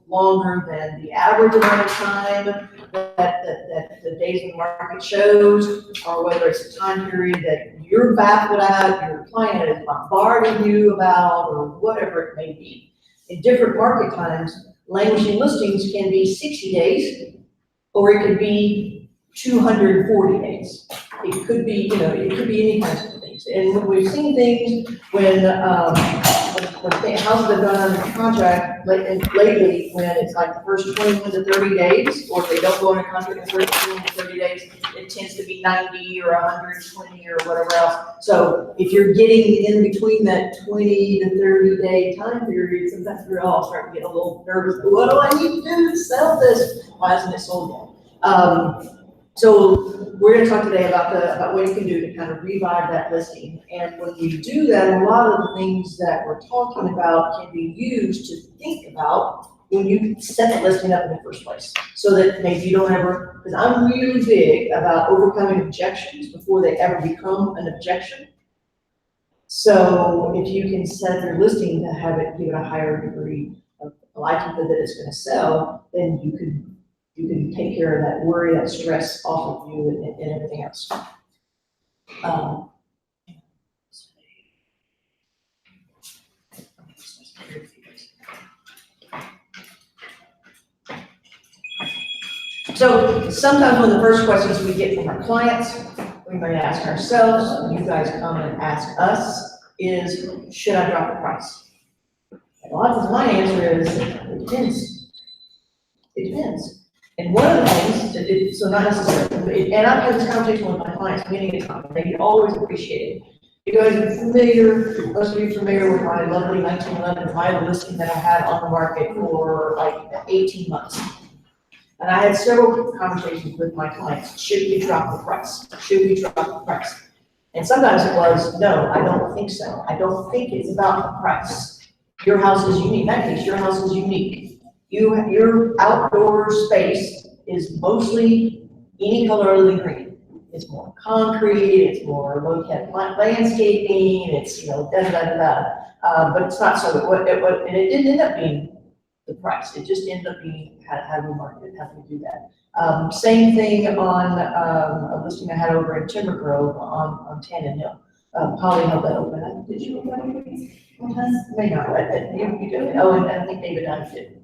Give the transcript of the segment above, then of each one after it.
longer than the average amount of time that the days in the market shows, or whether it's a time period that you're baffled at, your client is bombarding you about, or whatever it may be. In different market times, languishing listings can be 60 days, or it could be 240 days. It could be, it could be any kinds of things. And we've seen things when houses have gone under contract lately, when it's like the first 21 to 30 days, or if they don't go under contract in the first 21 to 30 days, it tends to be 90 or 120 or whatever else. So if you're getting in between that 20 to 30 day time period, sometimes we're all starting to get a little nervous. What do I need to do to sell this? Why isn't it sold yet? So we're going to talk today about what you can do to kind of revive that listing. And when we do that, a lot of the things that we're talking about can be used to think about when you set the listing up in the first place. So that maybe you don't ever, because I'm really big about overcoming objections before they ever become an objection. So if you can set your listing to have it give it a higher degree of likelihood that it's going to sell, then you can take care of that worry, that stress off of you and everything else. So sometimes one of the first questions we get from our clients, we might ask ourselves, you guys come and ask us, is, should I drop the price? And a lot of times my answer is, it depends. It depends. And one of the things, so not necessarily, and I've had this conversation with my clients many a time, they always appreciate it. You guys are familiar, most of you are familiar with my lovely 1911 Bible listing that I had on the market for like 18 months. And I had several conversations with my clients. Should we drop the price? Should we drop the price? And sometimes it was, no, I don't think so. I don't think it's about the price. Your house is unique. In that case, your house is unique. Your outdoor space is mostly any color other than green. It's more concrete, it's more low-kept landscaping, it's, but it's not so, and it didn't end up being the price. It just ended up being how we market it, how we do that. Same thing on a listing I had over in Timber Grove on Tannen Hill. Holly held that open. Did you open that? May not, you did. Oh, and I think David Dunn did.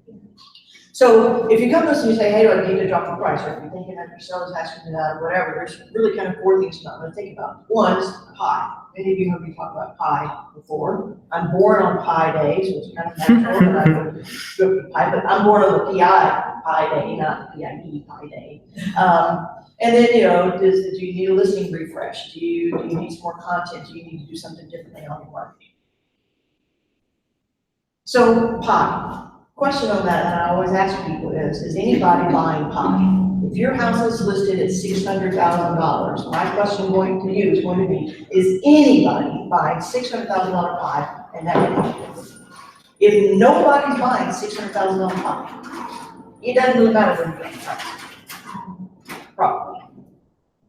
So if you come to us and you say, hey, do I need to drop the price? Or if you're thinking that your seller's asking you that or whatever, there's really kind of four things you're not going to think about. One is pie. Many of you have heard me talk about pie before. I'm born on Pi Day, so it's kind of natural that I would go for pie, but I'm born on the PI Pi Day, not the PIE Pi Day. And then, do you need a listing refresh? Do you need some more content? Do you need to do something differently on your marketing? So pie. Question on that, and I always ask people is anybody buying pie? If your house is listed at $600,000, my question going to you is going to be, is anybody buying $600,000 pie and that can If nobody's buying $600,000 pie, it doesn't really matter where you get the price. Probably.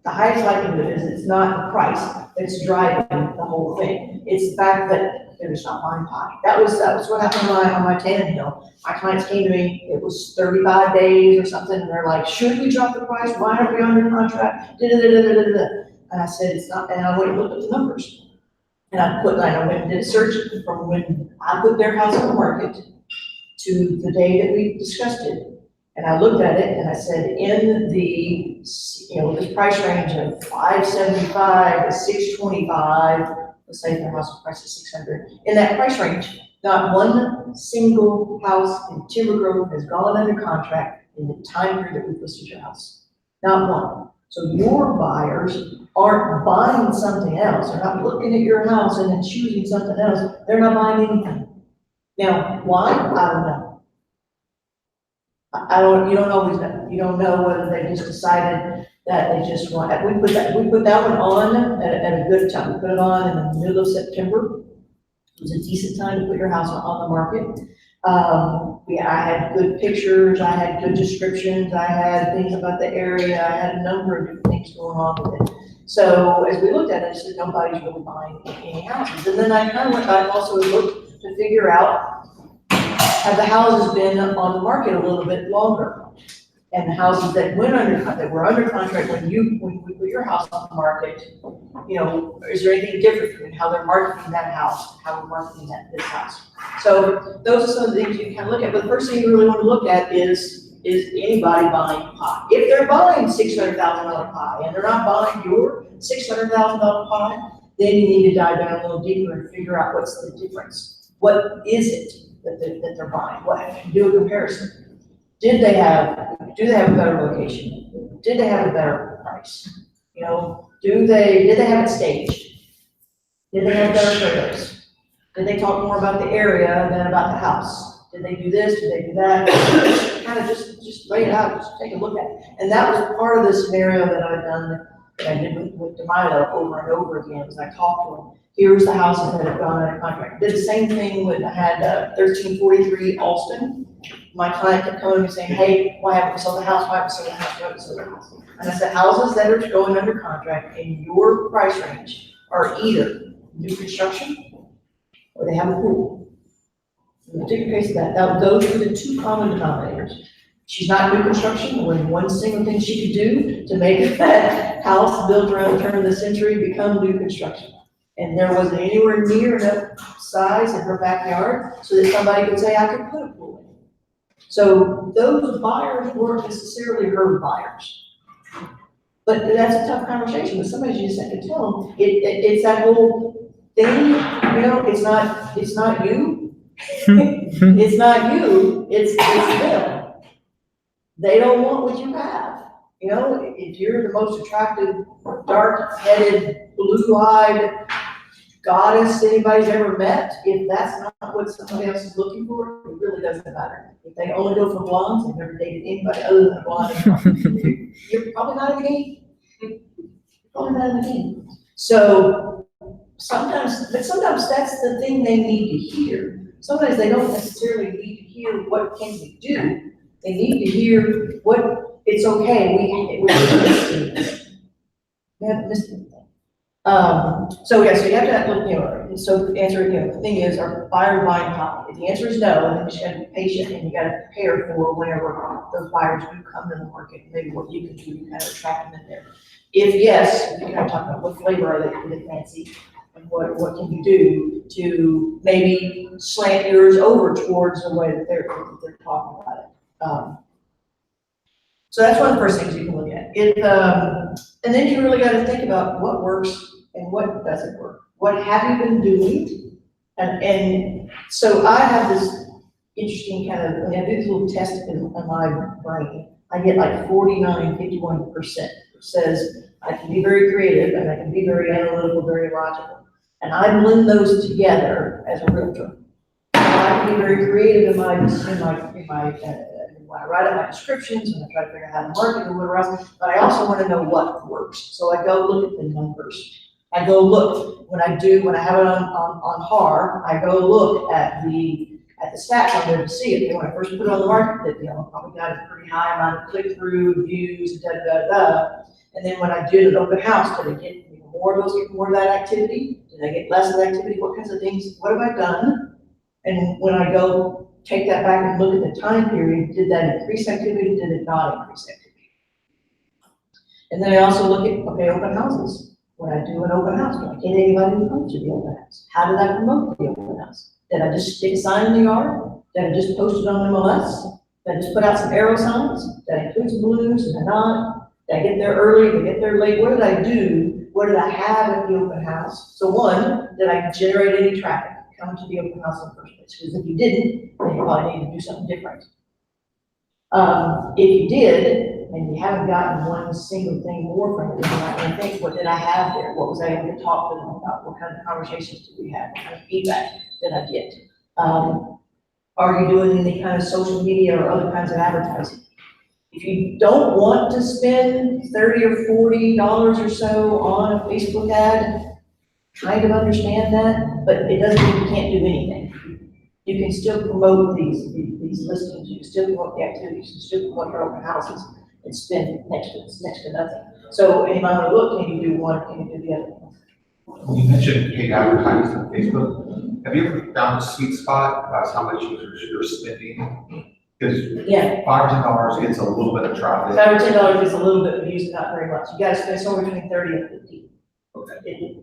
The highest likelihood is it's not the price that's driving the whole thing. It's the fact that they're just not buying pie. That was what happened on my Tannen Hill. My clients came to me, it was 35 days or something, and they're like, should we drop the price? Why are we under contract? And I said, it's not, and I went and looked at the numbers. And I went and did a search from when I put their house on the market to the day that we discussed it. And I looked at it and I said, in the, this price range of 575 to 625, let's say their house price is 600. In that price range, not one single house in Timber Grove has gone under contract in the time period that we listed your house. Not one. So your buyers aren't buying something else. They're not looking at your house and then choosing something else. They're not buying anything. Now, why? I don't know. You don't always know. You don't know whether they just decided that they just want, we put that one on at a good time. We put it on in the middle of September. It was a decent time to put your house on the market. I had good pictures, I had good descriptions, I had things about the area, I had a number of different things going on with it. So as we looked at it, I said, nobody's really buying any houses. And then I kind of went back also and looked to figure out have the houses been on the market a little bit longer? And the houses that were under contract when we put your house on the market, is there anything different in how they're marketing that house, how we're marketing this house? So those are some of the things you can look at, but the first thing you really want to look at is anybody buying pie? If they're buying $600,000 pie and they're not buying your $600,000 pie, then you need to dive down a little deeper and figure out what's the difference. What is it that they're buying? Do a comparison. Do they have a better location? Did they have a better price? Did they have it staged? Did they have better photos? Did they talk more about the area than about the house? Did they do this? Did they do that? Kind of just lay it out, just take a look at it. And that was part of the scenario that I did with DeMilo over and over again, as I talked to him. Here's the houses that have gone under contract. Did the same thing when I had 1343 Alston. My client kept coming and saying, hey, why haven't we sold the house? Why haven't we sold the house? Why haven't we sold the house? And I said, houses that are going under contract in your price range are either new construction or they have a pool. In the particular case of that, those are the two common denominators. She's not new construction, only one single thing she could do to make that house built around the turn of the century become new construction. And there wasn't anywhere near enough size in her backyard so that somebody could say, I could put a pool in. So those buyers weren't necessarily her buyers. But that's a tough conversation with somebody. You just have to tell them, it's that whole thing, it's not you. It's not you, it's them. They don't want what you have. If you're the most attractive, dark-headed, blue-eyed goddess anybody's ever met, if that's not what somebody else is looking for, it really doesn't matter. If they only go for blondes, they've never dated anybody other than a blonde, you're probably not in the game. You're probably not in the game. So sometimes that's the thing they need to hear. Sometimes they don't necessarily need to hear what can we do. They need to hear what it's okay. We haven't missed anything. So you have to look, so the answer, the thing is, are buyers buying pie? If the answer is no, then you just gotta be patient and you gotta prepare for whenever those buyers do come to the market, maybe what you can do to kind of attract them in there. If yes, we kind of talk about what flavor are they fancy and what can you do to maybe slant yours over towards the way that they're talking about it. So that's one of the first things you can look at. And then you really got to think about what works and what doesn't work. What have you been doing? And so I have this interesting kind of, when I do this little test in my brain, I get like 49-51%. It says I can be very creative and I can be very analytical, very logical. And I blend those together as a realtor. I can be very creative in my when I write out my descriptions and I try to figure out how to market and whatever else, but I also want to know what works. So I go look at the numbers. I go look when I have it on HAR, I go look at the stats on there to see it. When I first put it on the market, probably got a pretty high amount of click-through, views, and then when I did an open house, did I get more of that activity? Did I get less of that activity? What kinds of things, what have I done? And when I go take that back and look at the time period, did that increase activity? Did it not increase activity? And then I also look at, open houses. When I do an open house, do I get anybody to come to the open house? How did I promote the open house? Did I just stick a sign in the yard? Did I just post it on MLS? Did I just put out some arrow signs? Did I include some balloons? Did I not? Did I get there early? Did I get there late? What did I do? What did I have at the open house? So one, did I generate any traffic coming to the open house in the first place? Because if you didn't, then you probably need to do something different. If you did, and you haven't gotten one single thing more from it, then you might want to think, what did I have there? What was I able to talk to them about? What kind of conversations did we have? What kind of feedback did I get? Are you doing any kind of social media or other kinds of advertising? If you don't want to spend $30 or $40 or so on a Facebook ad, kind of understand that, but it doesn't mean you can't do anything. You can still promote these listings, you can still promote the activities, you can still promote your open houses and spend next to nothing. So anybody want to look, can you do one, can you do the other one? You mentioned paid advertising on Facebook. Have you ever found a sweet spot about how much you're spending? Because Yeah, $5 or $10 gets a little bit of traffic. $5 or $10 is a little bit, but usually not very much. You gotta spend somewhere between 30 and 50. Okay.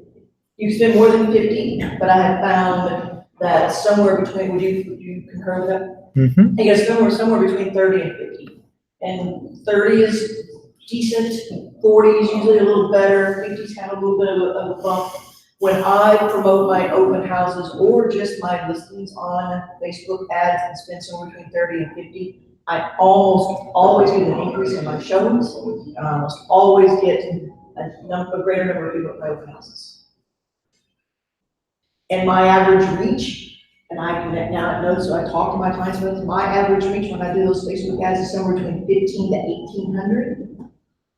You can spend more than 50, but I have found that somewhere between, would you concur with that? Mm-hmm. You gotta spend somewhere between 30 and 50. And 30 is decent, 40 is usually a little better, 50's have a little bit of a bump. When I promote my open houses or just my listings on Facebook ads and spend somewhere between 30 and 50, I almost always get an increase in my showings. I almost always get a greater number of people at my open houses. And my average reach, and I connect now at notes, so I talk to my clients about this, my average reach when I do those Facebook ads is somewhere between 15 to 1,800.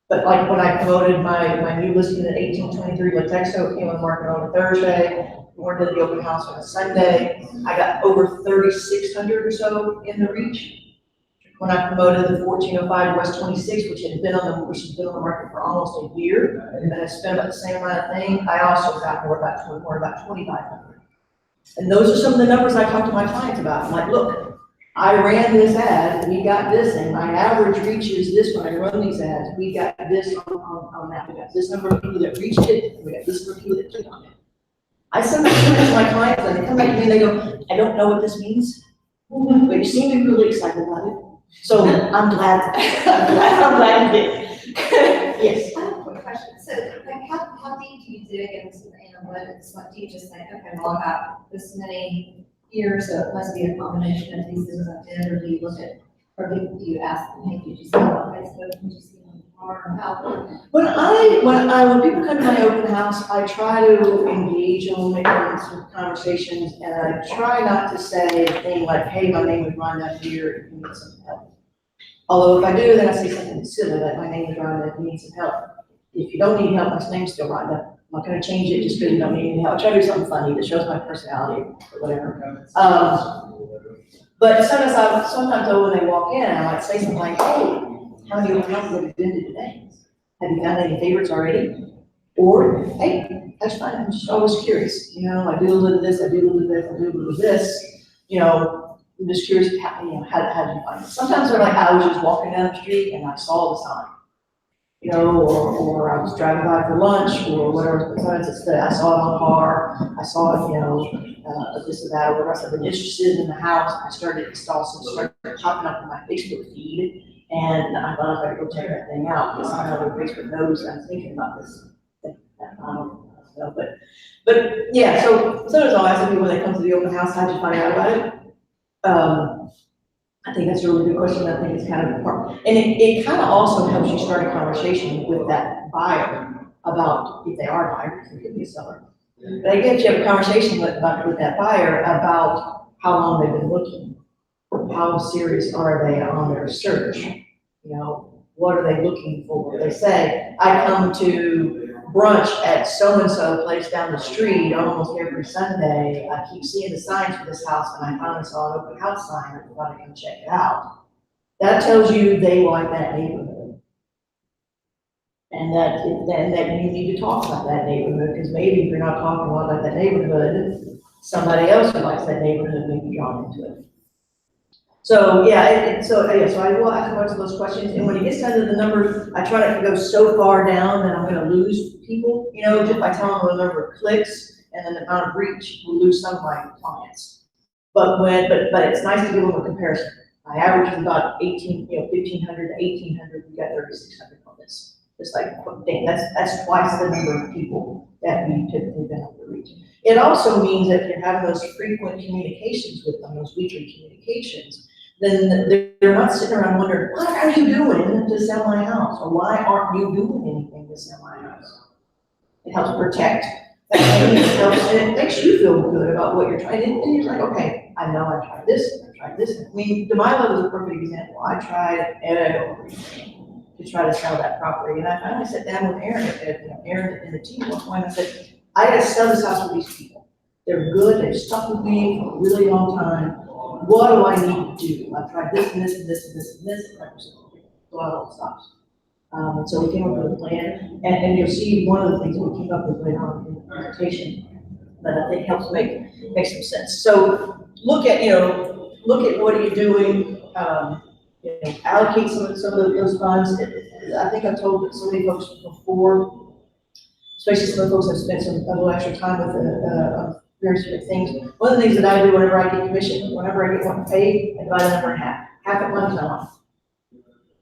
But like when I promoted my new listing at 1823 Latexo, it came on the market on a Thursday, we went to the open house on a Sunday, I got over 3,600 or so in the reach. When I promoted the 1405 West 26, which had been on the market for almost a year, and I spent about the same amount of thing, I also got more about 2,500. And those are some of the numbers I talk to my clients about. I'm like, look, I ran this ad, we got this, and my average reach is this when I run these ads. We got this on that, we got this number of people that reached it, we got this number of people that clicked on it. I send that to my clients, and they come back to me and they go, I don't know what this means, but you seem to be really excited about it. So I'm glad, I'm glad you did. Yes. I have a quick question. So, like, how deep do you dig into the analytics? Like, do you just think, okay, well, I got this many years, so it must be a combination of these things I did, or do you look at, or do you ask them, hey, did you see it on Facebook? Did you see it on the car? Or how? When people come to my open house, I try to engage them, make some conversations, and I try not to say a thing like, hey, my name is Rhonda here, if you need some help. Although if I do, then I say something silly, like my name is Rhonda, if you need some help. If you don't need help, my name's still Rhonda. I'm not gonna change it just because you don't need any help. I try to do something funny that shows my personality or whatever. But sometimes though, when they walk in, I might say something like, hey, how many open houses have you been to today? Have you found any favorites already? Or, hey, that's fine, I'm just always curious, you know, I do a little of this, I do a little of this, I do a little of this, you know, I'm just curious, how did you find it? Sometimes they're like, I was just walking down the street and I saw the sign, you know, or I was driving by for lunch, or whatever, sometimes it's that I saw it on the car, I saw it, you know, this or that, or whatever, I've been interested in the house, I started to install some, started popping up on my Facebook feed. And I thought I better go check that thing out, because I know Facebook knows I'm thinking about this. I don't know, but yeah, so sometimes I'll ask people when they come to the open house, how'd you find out about it? I think that's a really good question. I think it's kind of important. And it kind of also helps you start a conversation with that buyer about, if they are buyers, it could be a seller. But I get you have a conversation with that buyer about how long they've been looking. How serious are they on their search? You know, what are they looking for? They say, I come to brunch at so-and-so place down the street almost every Sunday. I keep seeing the signs for this house, and I finally saw an open house sign. I thought I can check it out. That tells you they like that neighborhood. And that you need to talk about that neighborhood, because maybe if you're not talking a lot about that neighborhood, somebody else who likes that neighborhood may be drawn into it. So, yeah, so I will ask a bunch of those questions, and when it gets down to the numbers, I try not to go so far down that I'm gonna lose people, you know, just by telling them the number of clicks and then the amount of reach, we'll lose some of my clients. But it's nice to give them a comparison. My average is about 1,500 to 1,800, we got 3,600 on this. It's like, dang, that's twice the number of people that we typically been able to reach. It also means that if you're having those frequent communications with them, those weekly communications, then they're not sitting around wondering, what are you doing to sell my house? Or why aren't you doing anything to sell my house? It helps protect that name, it makes you feel good about what you're trying to do. And you're like, okay, I know I tried this, I tried this. I mean, Delilah is a perfect example. I tried everything to try to sell that property. And I finally sat down with Aaron, Aaron and the team at one point, I said, I gotta sell this house with these people. They're good, they've stuck with me for a really long time. What do I need to do? I've tried this and this and this and this and this, and so it all stops. And so we came up with a plan, and you'll see one of the things we came up with later on in the presentation that I think helps make some sense. So look at, look at what are you doing, allocate some of those funds. I think I've told so many folks before, especially some of the folks I've spent a little extra time with, various different things. One of the things that I do whenever I get commission, whenever I get one paid, I divide the number in half. Half at one time.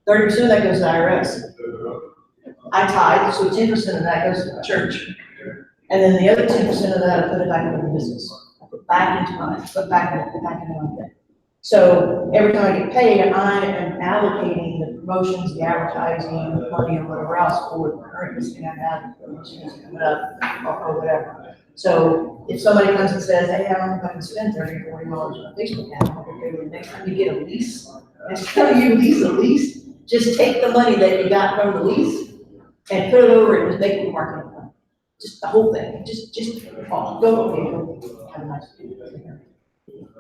30% of that goes to the IRS. I tithe, so 10% of that goes to the church. And then the other 10% of that, I put it back into the business. I put back into my thing. So every time I get paid, I am allocating the promotions, the advertising, the money, or whatever else for the current listing I have, the listing that's coming up, or whatever. So if somebody comes and says, hey, I don't know if I can spend $30 or $40 on a Facebook ad, okay, the next time you get a lease, next time you lease a lease, just take the money that you got from the lease and put it over and just make it marketing fund. Just the whole thing, just go, okay, go, have a nice day.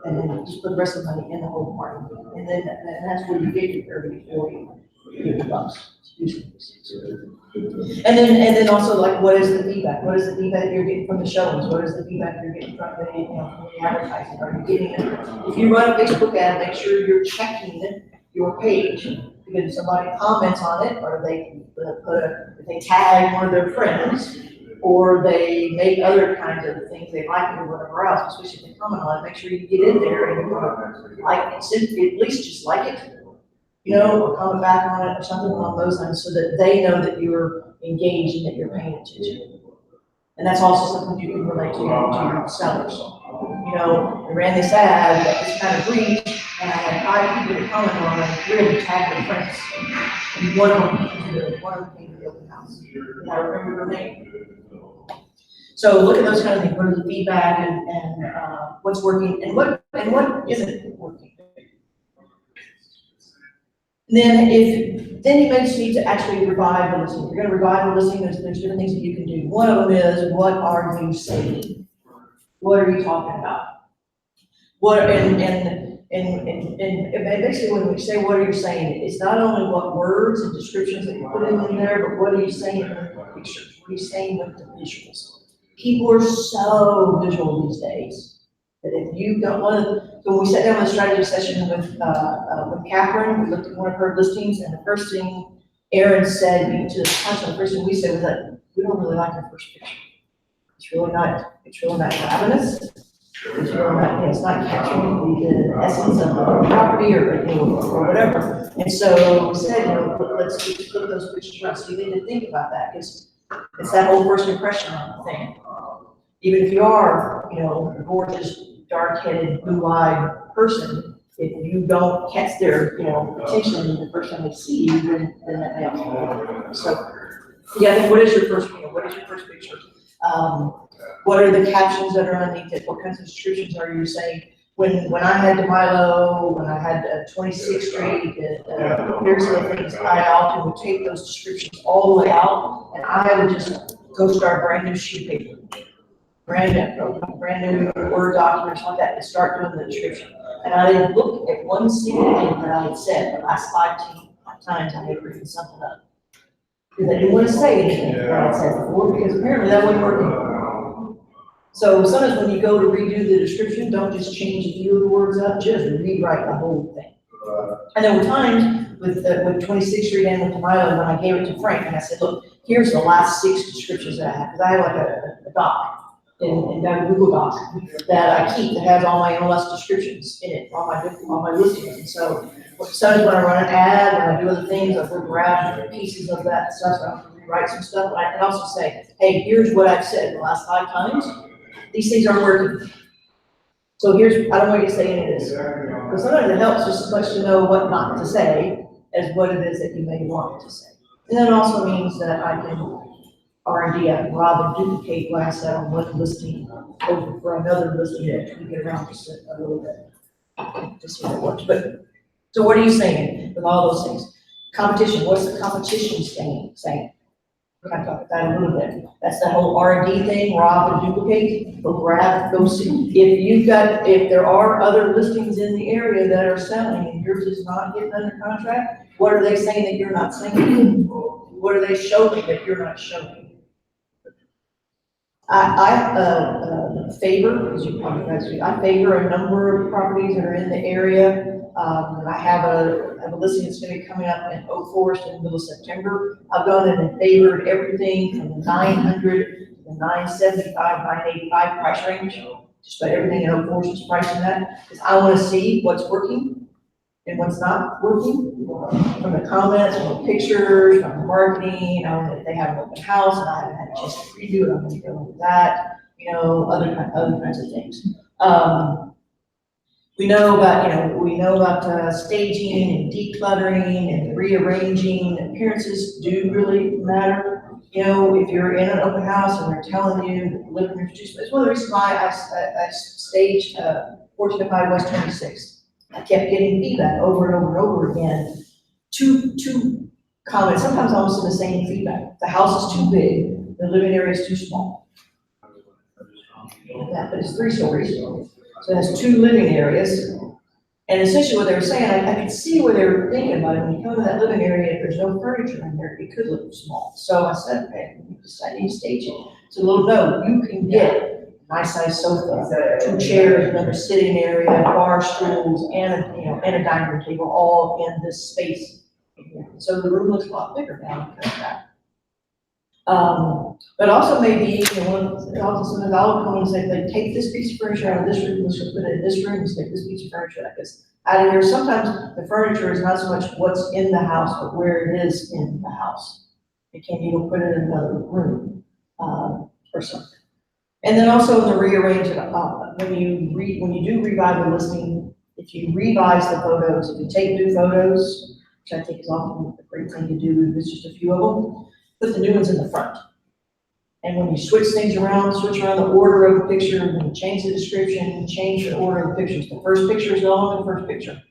And then just put the rest of the money in the whole marketing fund. And then that's where you get your 30, 40, $50. And then also, like, what is the feedback? What is the feedback you're getting from the showings? What is the feedback you're getting from the, from the advertising? Are you getting it? If you run a Facebook ad, make sure you're checking your page, because if somebody comments on it, or they if they tag one of their friends, or they make other kinds of things they like or whatever else, especially if they comment on it, make sure you get in there and like it, at least just like it, or comment back on it or something along those lines, so that they know that you're engaged and that you're paying attention. And that's also something you can relate to your sellers. I ran this ad that was kind of brief, and I had 5 people to comment on it, 3 of them tagged their friends. And one of them came to the open house. And I remember her name. So look at those kind of things. What is the feedback, and what's working, and what isn't working. And then you may just need to actually revive the listing. If you're going to revive the listing, there's different things that you can do. One of them is, what are you saying? What are you talking about? And basically when we say what are you saying, it's not only what words and descriptions that you put in there, but what are you saying in the pictures? What are you saying with the visuals? People are so visual these days that if you don't so when we sat down with a strategy session with Catherine, we looked at one of her listings, and the first thing Erin said to the council, the first thing we said was that we don't really like our first picture. It's really not ravenous. It's really not, it's not capturing the essence of the property or whatever. And so we said, let's just put those pictures around. So you need to think about that, because it's that whole first impression thing. Even if you are, a gorgeous, dark-headed, blue-eyed person, if you don't catch their, attention the first time they see you, then that may also. So, yeah, what is your first, what is your first picture? What are the captions that are underneath it? What kinds of descriptions are you saying? When I had DeMilo, when I had 26th Street, here's the things, I often would take those descriptions all the way out, and I would just go start a brand new sheet of paper. Brand new Word document, something like that, and start doing the description. And I didn't look at one single thing that I had said the last 5 times I had written something up. Because I didn't want to say anything that I had said before, because apparently that wasn't working. So sometimes when you go to redo the description, don't just change a few of the words up, just rewrite the whole thing. And there were times with 26th Street and with DeMilo, when I gave it to Frank, and I said, look, here's the last 6 descriptions that I have, because I have like a doc in that Google Doc that I keep that has all my MLS descriptions in it, all my listings. And so sometimes when I run an ad, when I do other things, I will grab pieces of that stuff, so I can rewrite some stuff. But I can also say, hey, here's what I've said the last 5 times. These things aren't working. So I don't want you to say any of this. Because sometimes it helps just as much to know what not to say as what it is that you may want to say. And that also means that I can R&D rather than duplicate what I said on one listing over for another listing that we get around just a little bit to see if it works. But so what are you saying with all those things? Competition, what's the competition saying? we're gonna talk about that a little bit. That's the whole R&D thing, rob and duplicate, go grab, go see. If there are other listings in the area that are selling and yours is not getting under contract, what are they saying that you're not saying? What are they showing that you're not showing? I favor, as you probably guys do, I favor a number of properties that are in the area. I have a listing that's gonna be coming up in Oak Forest in the middle of September. I've gone in and favored everything from the 900 to the 975, 985 price range. Just about everything in Oak Forest is priced in that, because I wanna see what's working and what's not working. From the comments, from the pictures, from the marketing, if they have an open house and I haven't had a chance to preview it, I'm gonna go into that, other kinds of things. We know about staging and decluttering and rearranging. Appearances do really matter. If you're in an open house and they're telling you that the living room's too small, it's one of the reasons why I staged 1405 West 26th. I kept getting feedback over and over and over again. Two comments, sometimes almost the same feedback. The house is too big, the living area is too small. Yeah, but it's 3 stories, so it has 2 living areas. And essentially what they were saying, I could see where they were thinking about it. When you come to that living area, if there's no furniture in there, it could look small. So I said, okay, I need to stage it. It's a little note, you can get nice size sofa, 2 chairs, another sitting area, bar stools, and a dining room table, all in this space. So the room looks a lot bigger now because of that. But also maybe, sometimes I'll come and say, like, take this piece of furniture out of this room, let's put it in this room, let's take this piece of furniture like this out of here. Sometimes the furniture is not so much what's in the house, but where it is in the house. And can you put it in another room, or something. And then also in the rearrange it, when you do revive the listing, if you revise the photos, if you take new photos, which I think is often a great thing to do, there's just a few of them, put the new ones in the front. And when you switch things around, switch around the order of the picture, when you change the description, change the order of the pictures. The first picture is no longer the first picture.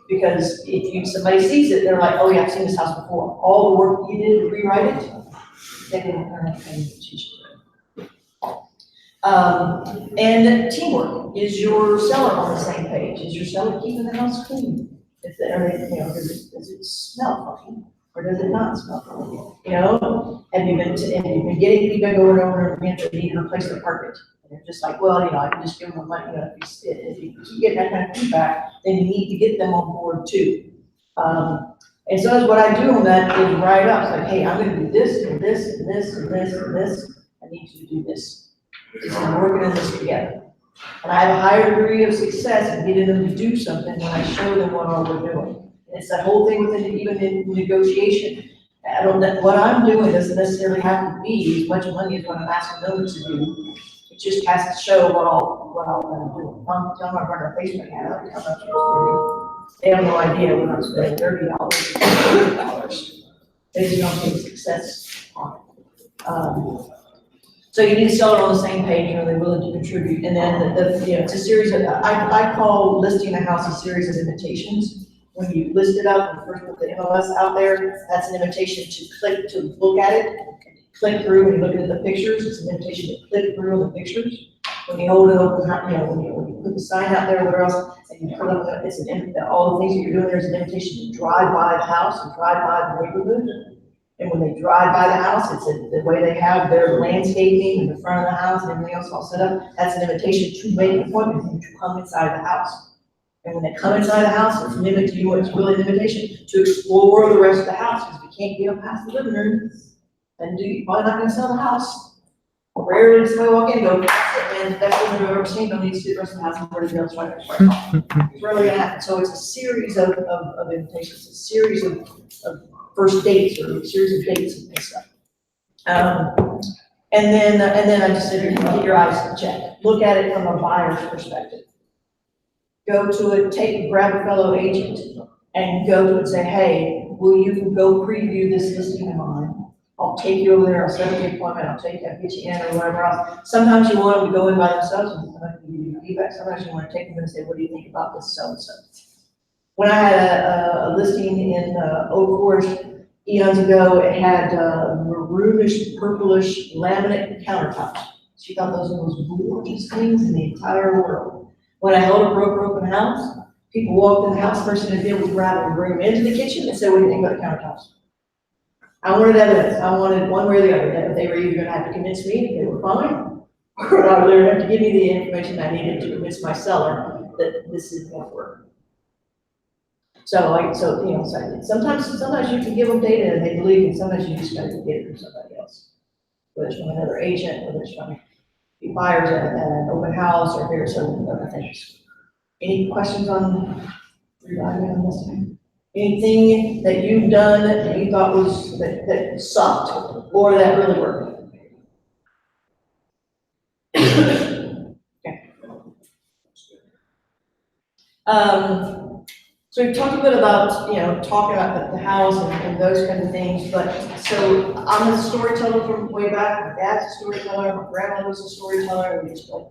Because somebody sees it, they're like, oh yeah, I've seen this house before. All the work you did to rewrite it, they didn't learn anything to teach you. And teamwork. Is your seller on the same page? Is your seller keeping the house clean? Does it smell funny? Or does it not smell funny? Have you been getting feedback over and over again that they need to replace the carpet? And they're just like, well, I can just give them money. If you get that kind of feedback, then you need to get them on board too. And so that's what I do on that is write up. It's like, hey, I'm gonna do this and this and this and this and this. I need you to do this. Because I'm working on this together. And I have a higher degree of success in getting them to do something when I show them what all we're doing. And it's that whole thing within, even in negotiation. What I'm doing doesn't necessarily have to be as much money as what I'm asking them to do. It just has to show what I'm doing. I'm telling my brother Facebook ad, how much it's they have no idea we're not spending $30 or $40. They just don't take success on it. So you need to sell it on the same page, they're willing to contribute. And then it's a series of, I call listing a house a series of invitations. When you list it up and first put the MLS out there, that's an invitation to look at it, click through and look at the pictures. It's an invitation to click through the pictures. When you hold it open, when you put the sign out there, whatever else, and you put up, all the things that you're doing, there's an invitation to drive by the house and drive by the neighborhood. And when they drive by the house, it's the way they have their landscaping in the front of the house and everything else all set up. That's an invitation to make an appointment and to come inside the house. And when they come inside the house, it's an invitation, it's really an invitation to explore the rest of the house. Because if you can't get them past the living room, then you're probably not gonna sell the house. Rarely does somebody walk in and go, man, the best thing I've ever seen, don't need to see the rest of the house and where to go, it's right. It's really gonna happen. So it's a series of invitations, a series of first dates or a series of dates and stuff. And then I just said, get your eyes checked. Look at it from a buyer's perspective. Go to it, grab a fellow agent and go to it and say, hey, will you go preview this listing of mine? I'll take you over there, I'll set up the appointment, I'll get you in or whatever else. Sometimes you want them to go in by themselves and sometimes you give you feedback. Sometimes you want to take them and say, what do you think about this so-and-so? When I had a listing in Oak Forest, eons ago. It had maroonish, purplish laminate countertops. She thought those were the most gorgeous things in the entire world. When I held a broker open house, people walked in the house, first thing they did was grab a broom into the kitchen and say, what do you think about the countertops? I wanted evidence. I wanted one way or the other, that they were either gonna have to convince me that they were fine, or I would have to give me the information I needed to convince my seller that this is going to work. So, sometimes you can give them data and they believe, and sometimes you just gotta get it from somebody else. Whether it's from another agent, whether it's from the buyers at an open house, or various other things. Any questions on this? Anything that you've done that you thought was, that sucked, or that really worked? Okay. So we've talked a bit about, talking about the house and those kinds of things, but, so I'm a storyteller from way back. My dad's a storyteller, my grandma was a storyteller,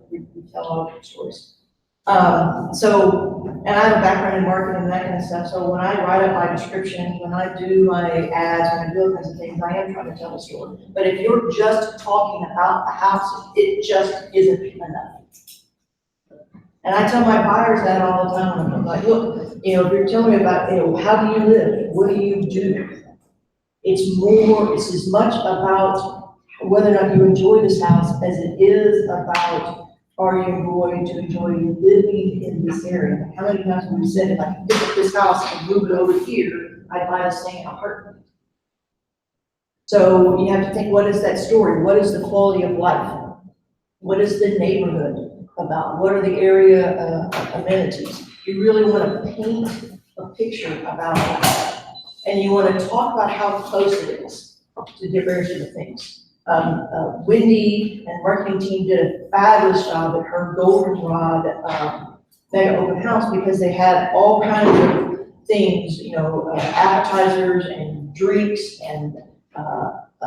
we tell all different stories. And I have a background in marketing and that kind of stuff, so when I write up my description, when I do my ads, when I do those kinds of things, I am trying to tell a story. But if you're just talking about the house, it just isn't enough. And I tell my buyers that all the time, I'm like, look, if you're telling me about, how do you live, what do you do? It's as much about whether or not you enjoy this house as it is about, are you going to enjoy living in this area? How many times have we said, if I can pick up this house and move it over here, I'd buy this thing in a heartbeat. So you have to think, what is that story? What is the quality of life? What is the neighborhood about? What are the area amenities? You really want to paint a picture about that. And you want to talk about how close it is to different things. Wendy and marketing team did a fabulous job at her goldenrod mega open house, because they had all kinds of things, appetizers and drinks and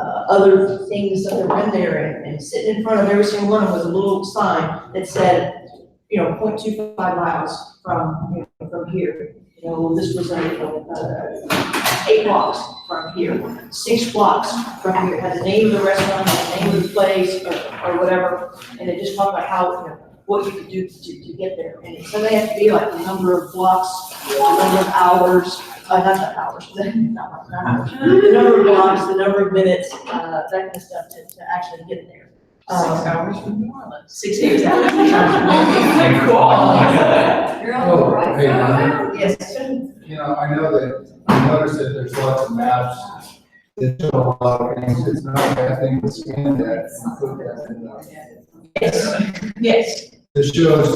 other things that were in there, and sitting in front of every single one was a little sign that said, 0.25 miles from here. This was 8 blocks from here, 6 blocks from here, had the name of the restaurant, the name of the place, or whatever, and it just talked about how, what you could do to get there. And so they have to be like the number of blocks, the number of hours, not the hours, not hours, the number of blocks, the number of minutes, that kind of stuff to actually get there. 6 hours from New Orleans. 6 8 hours. You're on the right Hey, side. Yes. I know that, I noticed that there's lots of maps that show a lot of things. It's not a bad thing to scan that and put that in the. Yes. It shows,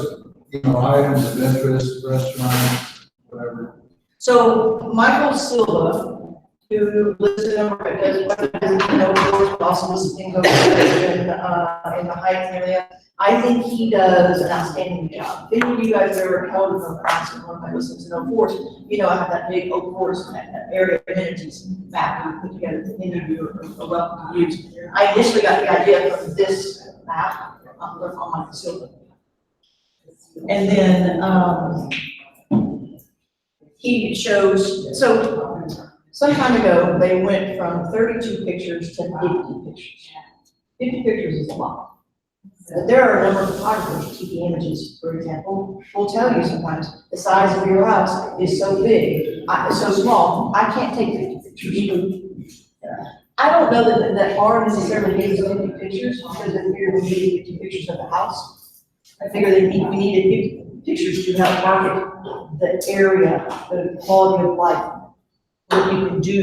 items of interest, restaurants, whatever. So Michael Silva, who lives in also listening over in the Heights area, I think he does an outstanding job. If any of you guys have ever held a class in one of my listings in Oak Forest, I have that big Oak Forest area amenities map we put together that any of you are welcome to use. I initially got the idea from this map on Michael Silva. And then he shows, so some time ago, they went from 32 pictures to 50 pictures. 50 pictures is a lot. But there are a number of photographers, TP Images, for example, will tell you sometimes the size of your house is so big, so small, I can't take 50 pictures. I don't know that R necessarily gives 50 pictures, because if we needed 50 pictures of the house, I figure we needed 50 pictures to help market the area, the quality of life, what you can do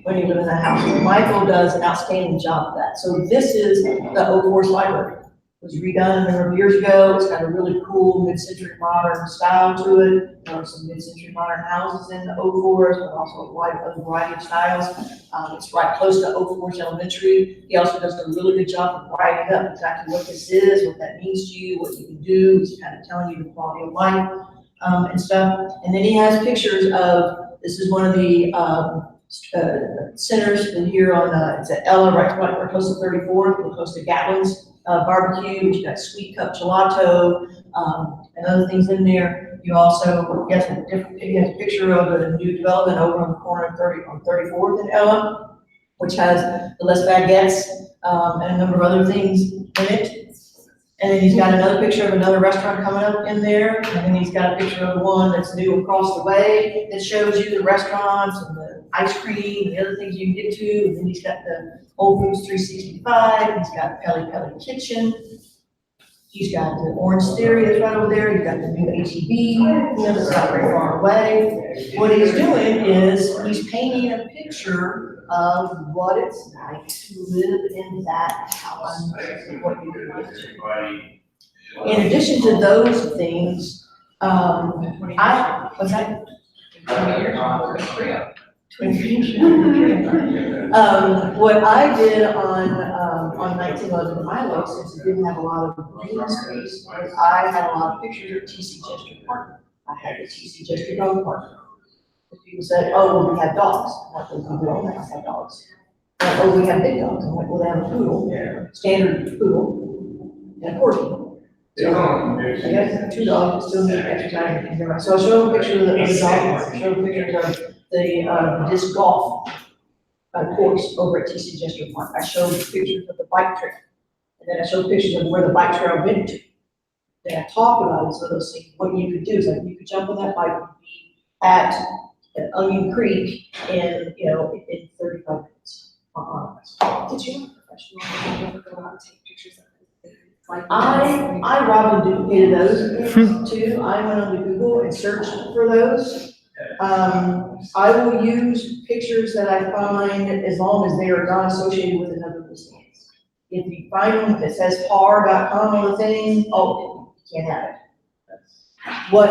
when you live in that house. And Michael does an outstanding job of that. So this is the Oak Forest Library. It was redone a number of years ago. It's got a really cool mid-century modern style to it. There are some mid-century modern houses in the Oak Forest, but also a variety of styles. It's right close to Oak Forest Elementary. He also does a really good job of writing up exactly what this is, what that means to you, what you can do. He's kind of telling you the quality of life and stuff. And then he has pictures of, this is one of the centers here on, it's at Ella, right close to 34th, close to Gatlin's barbecue, which got sweet cup gelato, and other things in there. You also, yes, you have a picture of a new development over on the corner of 34th and Ella, which has the Les Baguettes, and a number of other things in it. And then he's got another picture of another restaurant coming up in there, and then he's got a picture of one that's new across the way that shows you the restaurants and the ice cream and the other things you can get to. And then he's got the Whole Foods 365, he's got Peli Peli Kitchen, he's got the Orange Theory that's right over there, he's got the new H-E-B, that's not very far away. What he's doing is he's painting a picture of what it's like to live in that house, and what you can get to. In addition to those things, was that? 20 years on the trio. What I did on 1911 Milo, since it didn't have a lot of green space, was I had a lot of pictures of TC Jester Park. I had the TC Jester Dog Park. People said, oh, well, we have dogs. I'm like, well, we don't have dogs. Like, oh, we have big dogs. I'm like, well, they have a poodle, standard poodle, and a corgi. So, I guess 2 dogs that still need exercise. So I showed them pictures of the dog park, I showed them pictures of the disc golf course over at TC Jester Park. I showed pictures of the bike trail, and then I showed pictures of where the bike trail went to. Then I talked about some of those things. What you could do is like you could jump on that bike and be at Onion Creek in 35 minutes. Did you have a professional, did you ever go out and take pictures of it? Like I robbed and duplicated those too. I went onto Google and searched for those. I will use pictures that I find as long as they are not associated with another listing. If you find one that says par.com on the thing, oh, you can't have it. What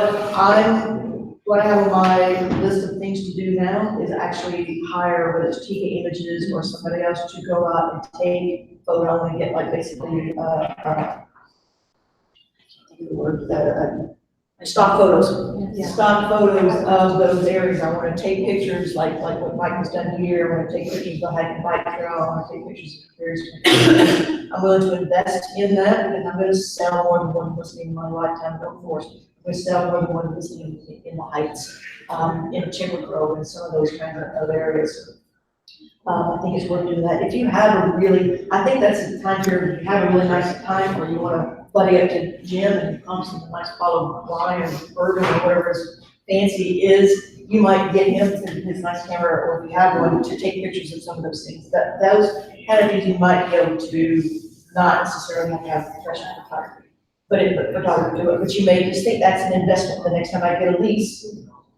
I have on my list of things to do now is actually hire, whether it's TK Images or somebody else, to go out and take photo and get like basically, stock photos. Yeah. Stock photos of those areas. I want to take pictures like what Mike has done here. I want to take pictures of the hiking bike trail. I want to take pictures of various. I'm willing to invest in that because I'm going to sell more than one listing in my lifetime. Of course, I'm going to sell more than one listing in the Heights, in Timber Grove, and some of those kinds of areas. I think it's worth doing that. If you have I think that's the time period, if you have a really nice time, or you want to buddy up to Jim and pump some nice bottle of wine or bourbon or whatever his fancy is, you might get him to his nice camera, or if you have one, to take pictures of some of those things. Those kind of things you might be able to not necessarily have to have professional photography, photographer do it. But you may just think that's an investment. The next time I get a lease,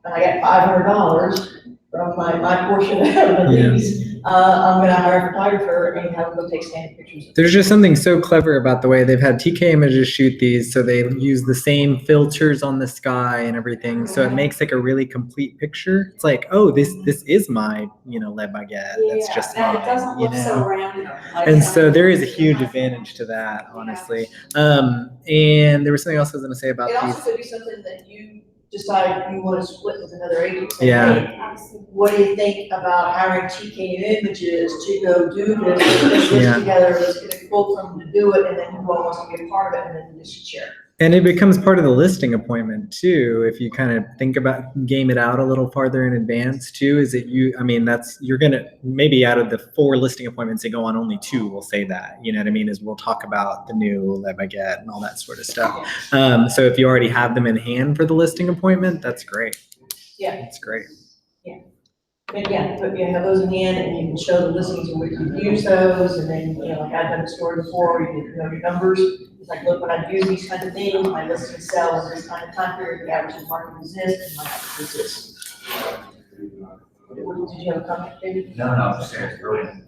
and I got $500 from my portion of the lease, I'm gonna hire a photographer and have him go take standing pictures. There's just something so clever about the way they've had TK Images shoot these, so they use the same filters on the sky and everything, so it makes like a really complete picture. It's like, oh, this is my, lead baguette. That's just and mine, it doesn't look so random. And so there is a huge advantage to that, honestly. And there was something else I was going to say about It also these. could be something that you decide you want to split with another agent. Yeah. Hey, what do you think about hiring TK Images to go do this Yeah. together? Let's get a quote from them to do it, and then who wants to be a part of it, and then you just share. And it becomes part of the listing appointment too. If you kind of think about game it out a little farther in advance too, is that you're going to maybe out of the 4 listing appointments that go on, only 2 will say that, you know what I mean? Is we'll talk about the new Le Baguette and all that sort of stuff. So if you already have them in hand for the listing appointment, that's great. Yeah. That's great. And but have those in hand, and you can show the listings and we can use those, and then, like I've done a story before, you know your numbers. It's like, look, when I use these kinds of things, my listings sell in this kind of time period, the average market is this, and my average is this. Did you have a comment, David? No, just saying it's brilliant.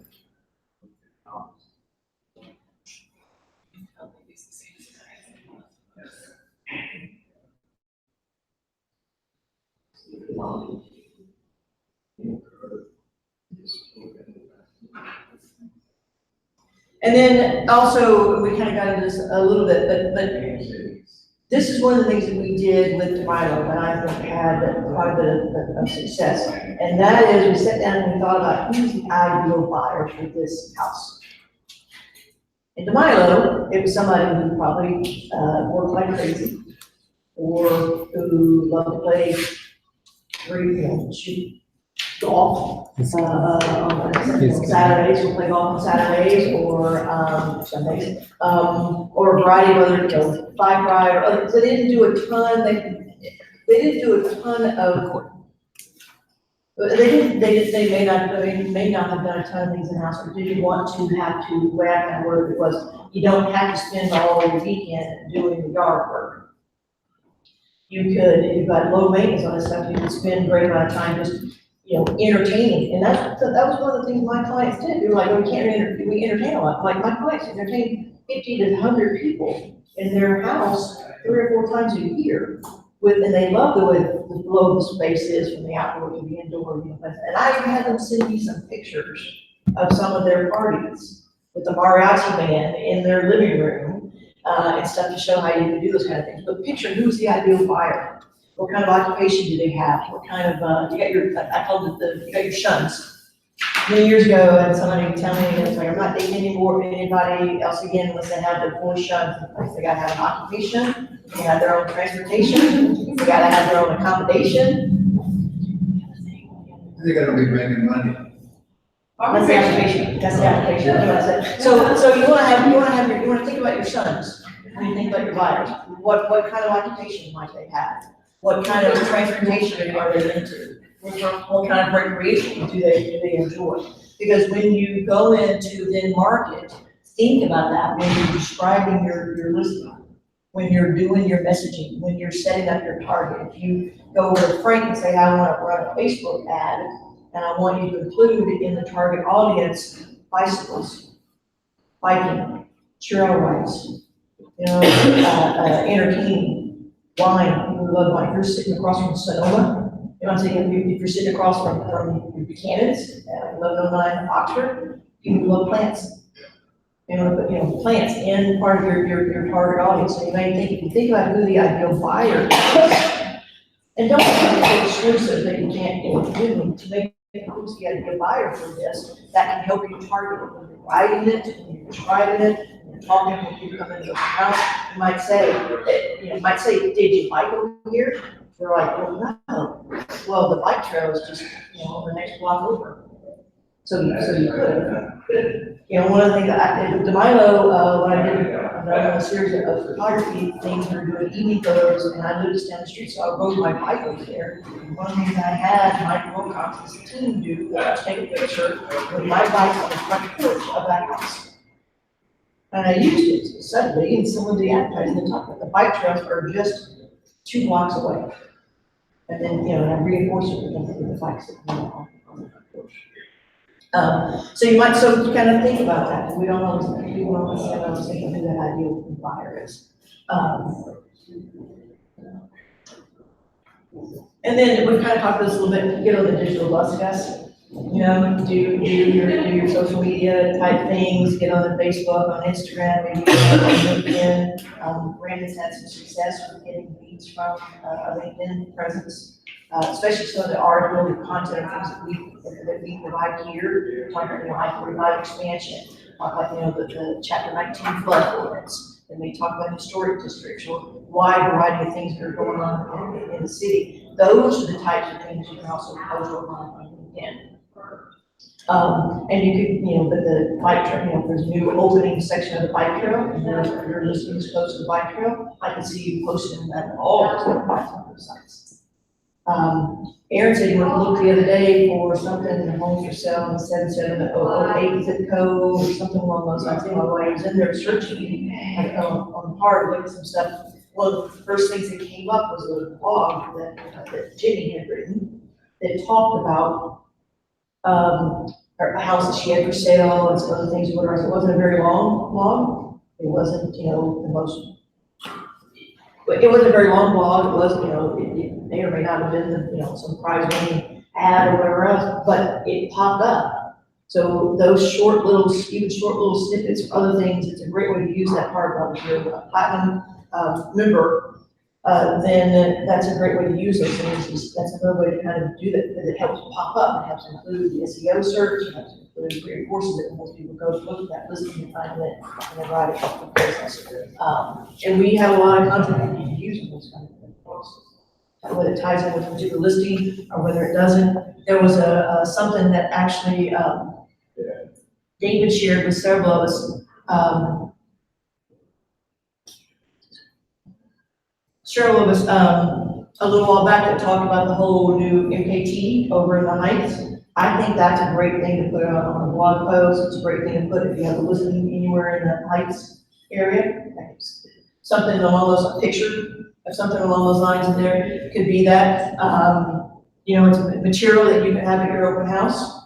And then also, we kind of got into this a little bit, but this is one of the things that we did with Milo, and I think had quite a bit of success. And that is, we sat down and we thought about who's the ideal buyer for this house. In Milo, it was somebody who probably worked like crazy. or who love to play, shoot golf, on Saturdays, we'll play golf on Saturdays, or, Sundays, or a variety of other, bike ride, or other, so they didn't do a ton, they didn't do a ton of, they may not have done a ton of things in-house, but did you want to have to, the way I kind of worded it was, you don't have to spend all the weekend doing the yard work. You could, if you've got low maintenance on this stuff, you could spend a great amount of time just, entertaining, and that was one of the things my clients did, they were like, oh, we entertain a lot, like my clients entertain 50 to 100 people in their house 3 or 4 times a year. And they love the way the flow of the space is from the outdoor to the indoor, and I had them send me some pictures of some of their parties with the mariachi band in their living room, and stuff to show how you can do those kind of things. But picture, who's the ideal buyer? What kind of occupation do they have? What kind of, you got your, I called it you got your shuns. Many years ago, and somebody would tell me, it's like, I'm not dating anybody else again unless they have their full shuns in place. They gotta have an occupation, they have their own transportation, they gotta have their own accommodation. They gotta be making money. That's the occupation, that's the occupation, that's it. So you wanna think about your sons, when you think about your buyers. What kind of occupation might they have? What kind of transportation are they into? What kind of recreation do they enjoy? Because when you go into then market, think about that when you're describing your listing, when you're doing your messaging, when you're setting up your target. If you go over to Frank and say, I want to run a Facebook ad, and I want you to include in the target audience bicycles, biking, trail rides, entertaining, wine, people who love wine. If you're sitting across from Sonoma, I'm saying, if you're sitting across from Buchanan's, 1109 Oxford, people love plants. Plants in part of your target audience. So you may think, if you think about who the ideal buyer is, and don't make it exclusive that you can't, do to make who's the ideal buyer for this, that can help you target it when you're writing it, when you're describing it, when you're talking, when people come into the house. You might say, did you bike over here? We're like, well, no. Well, the bike trail is just, the next block over. So you could. One of the things that I did with DeMilo, when I did a series of photography things, we were doing evening photos, and I lived just down the street, so I rode my bike over there. And one of the things I had Mike Wilcox's team do was take a picture with my bike on the front porch of that house. And I used it suddenly, and some of the advertising talked about the bike trails are just 2 blocks away. And then, I reinforce it with the bikes on the front porch. So you kind of think about that. We don't always think of who that ideal buyer is. And then we've kind of talked about this a little bit, get on the digital bus, guys. Do your social media type things, get on the Facebook, on Instagram, maybe on LinkedIn. Brandon's had some success with getting leads from a LinkedIn presence, especially some of the article, the content of things that we provide here, like I-45 expansion, like the Chapter 19 flood ordinance, and we talk about historic districts or wide variety of things that are going on in the city. Those are the types of things you can also post on LinkedIn. And you could, but the bike trail, if there's a new opening section of the bike trail, and your listing is close to the bike trail, I can see you posting that all on those sites. Aaron said he went to look the other day for something in the homes for sale in the 77008 zip code or something along those lines. While he was in there searching, on the part, looking at some stuff. One of the first things that came up was a blog that Jenny had written that talked about a house that she had for sale and some other things. It wasn't a very long blog. It wasn't, the most, but it wasn't a very long blog. It was, it may or may not have been, some prize winning ad or whatever else, but it popped up. So those short little snippets or other things, it's a great way to use that part of if you're a platinum member. Then that's a great way to use those things. That's another way to kind of do that, because it helps pop up. It helps include the SEO search, it helps include reinforces it when most people go to look at that listing and find it and then write it up the business. And we have a lot of content that you can use in those kind of things. whether it ties in with a particular listing or whether it doesn't. There was something that actually, David shared with several of us. Several of us, a little while back that talked about the whole new MKT over in the Heights. I think that's a great thing to put on a blog post. It's a great thing to put if you have a listing anywhere in the Heights area. Something along those, a picture of something along those lines in there could be that. You know, it's material that you can have at your open house.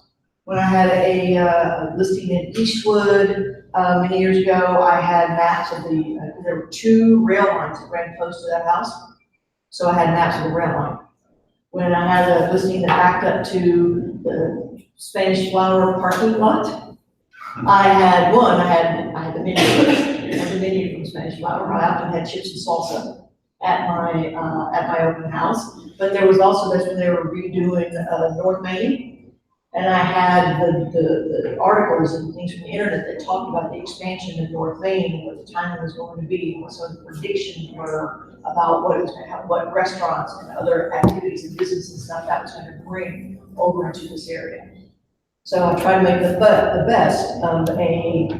When I had a listing in Eastwood many years ago, I had maps of there were 2 rail lines that ran close to that house. So I had maps of the rail line. When I had a listing that backed up to the Spanish Flower parking lot, I had the menu, I had the menu from Spanish Flower. I often had chips and salsa at my open house. But there was also, that's when they were redoing North Main. And I had the articles and things from the internet that talked about the expansion of North Main and what the timing was going to be, and what some of the predictions were about what it was going to have, what restaurants and other activities and business and stuff that was going to bring over into this area. So I tried to make the best of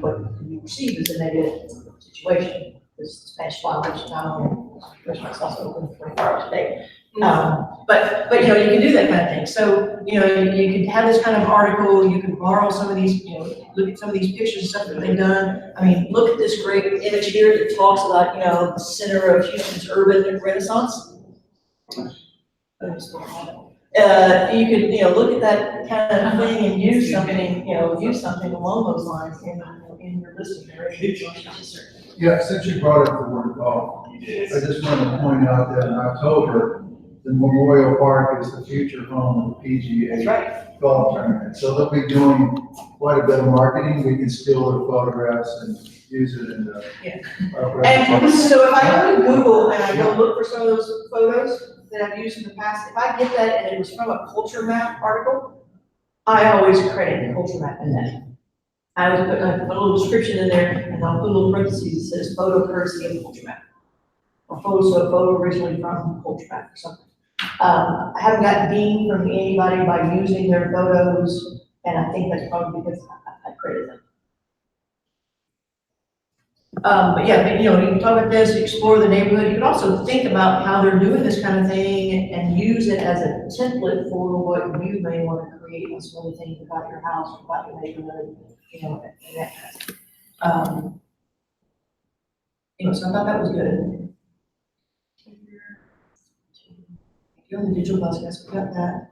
what could be perceived as a negative situation. This Spanish Flower, which not only restaurants also open 24 hours a day. But you know, you can do that kind of thing. So, you know, you can have this kind of article, you can borrow some of these, you know, look at some of these pictures and stuff that they've done. I mean, look at this great image here that talks about, you know, the center of Houston's urban renaissance. You could, you know, look at that kind of thing and use something, along those lines in your listing. Yeah, since you brought up the word golf, I just want to point out that in October, the Memorial Park is the future home of the PGA golf tournament. So they'll be doing quite a bit of marketing. We can steal their photographs and use it in the. And so if I go to Google and I go look for some of those photos that I've used in the past, if I get that and it was from a culture map article, I always credit the culture map in that. I would put a little description in there and I'll put a little parentheses that says photo courtesy of culture map. Or photo originally from culture map or something. I haven't got dinged from anybody by using their photos, and I think that's probably because I credit them. But yeah, you know, you can talk about this, explore the neighborhood. You can also think about how they're doing this kind of thing and use it as a template for what you may want to create on some other things about your house, about your neighborhood, you know, and that kind of stuff. You know, so I thought that was good. You're on the digital bus, guys, we got that.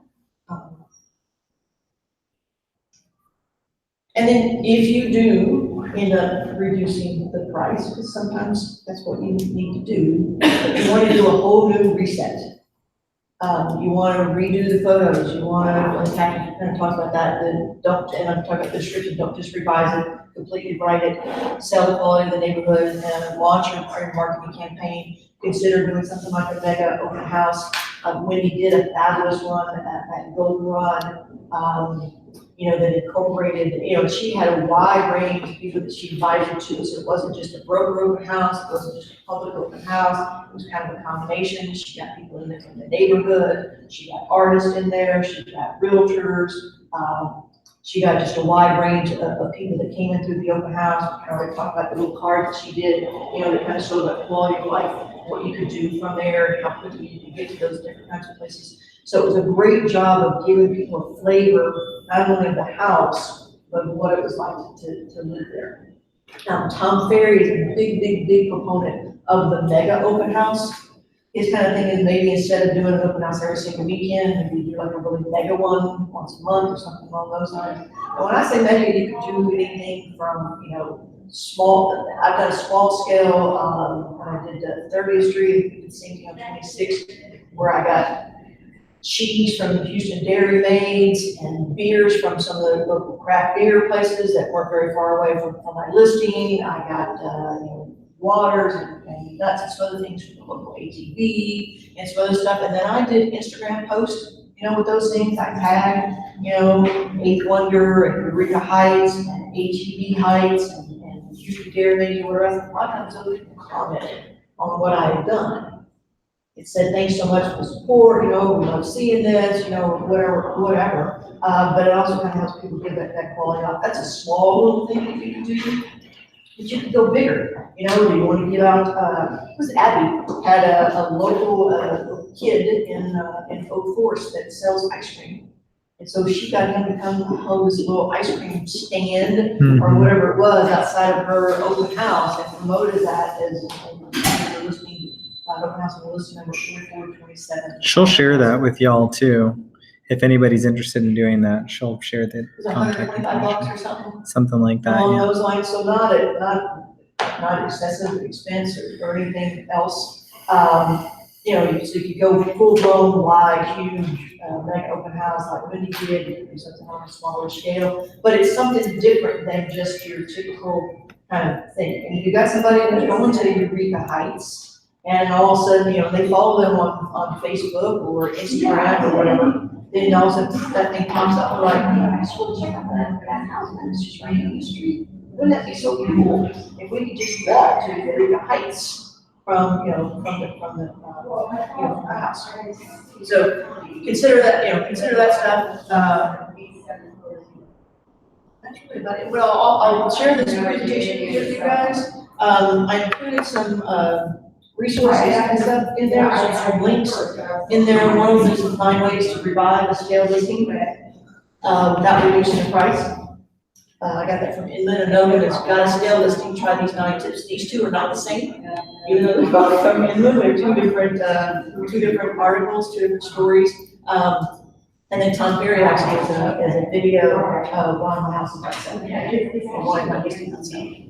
And then if you do end up reducing the price, because sometimes that's what you need to do, you want to do a whole new reset. You want to redo the photos, you want to, kind of talk about that, then don't, and I'm talking about the description, don't just revise it, completely write it, sell the quality of the neighborhood, and launch your marketing campaign. Consider doing something like a mega open house. Wendy did a fabulous one at Goldenrod, you know, that incorporated, you know, she had a wide range of people that she invited to, so it wasn't just a broker open house, it wasn't just a public open house, it was kind of a combination. She got people in there from the neighborhood, she got artists in there, she got realtors, she got just a wide range of people that came in through the open house. We kind of talked about the little cards that she did, you know, that kind of showed that quality of life, what you could do from there, and how quickly you could get to those different kinds of places. So it was a great job of giving people a flavor, not only of the house, but what it was like to live there. Tom Ferry is a big proponent of the mega open house. His kind of thing is maybe instead of doing an open house every single weekend, maybe do like a really mega one once a month or something along those lines. And when I say mega, you can do anything from, you know, small, I've done a small scale, when I did 30th Street, you can see on 26th, where I got cheese from the Houston Dairy Maids and beers from some of the local craft beer places that weren't very far away from my listing. I got, you know, waters and nuts and some other things from the local ATV and some other stuff. And then I did Instagram posts, you know, with those things. I tagged, you know, 8th Wonder and Eureka Heights and ATV Heights and Houston Dairy Maids or whatever. A lot of times those people commented on what I had done. it said, thanks so much for the support, we love seeing this, whatever. But it also kind of helps people give that quality off. That's a small little thing that you can do, but you could go bigger. Do you want to give out, Abby had a local, kid in Oak Forest that sells ice cream. And so she got him to come hold this little ice cream stand or whatever it was outside of her open house and promoted that as a listing, open house and listing number 4427. She'll share that with y'all too. If anybody's interested in doing that, she'll share the It was contact $125 information. or something Something like that, along yeah. those lines, so not excessive expense or anything else. So you could go full blown, wide, huge, mega open house like Wendy did, you could do something on a smaller scale, but it's something different than just your typical kind of thing. And if you got somebody that's going to Eureka Heights, and all of a sudden, they follow them on Facebook or Instagram or whatever, then all of a sudden that thing pops up, like, I swear check out that house, and it's just right down the street. Wouldn't that be so cool if we could just walk to Eureka Heights from our house? So consider that stuff. That's really about it. Well, I'll share this presentation with you guys. I included some resources and stuff in there, some links in there. One of them is to find ways to revive a scale listing without reducing the price. I got that from Inland, another that's got a scale listing, try these 9 tips. These two are not the same. Even though they're both from Inland, they're two different articles, two different stories. And then Tom Ferry actually is a video of one of my houses outside. One of my listings outside.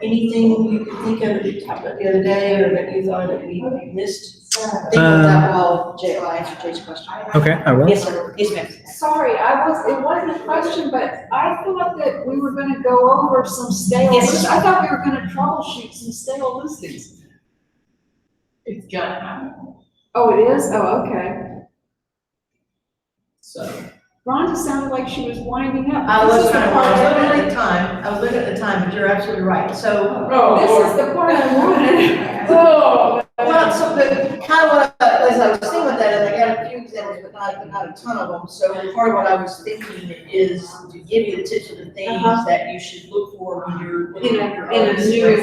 Anything you could think of that you talked about the other day or that you thought that we missed? Think about that while I answer Jay's question. Okay, I will. Yes, sir. Yes, ma'am. Sorry, it wasn't a question, but I thought that we were gonna go over some stale listings. I thought we were gonna troubleshoot some stale listings. It's gonna happen. Oh, it is? Oh, okay. So. Rhonda sounded like she was winding up. I was looking at the time, but you're absolutely right. So. This is the part I wanted. Oh. Well, so the kind of what as I was thinking about that, and I got a few examples, but not a ton of them. So part of what I was thinking is to give you the tips of the things that you should look for when you're looking at your own newly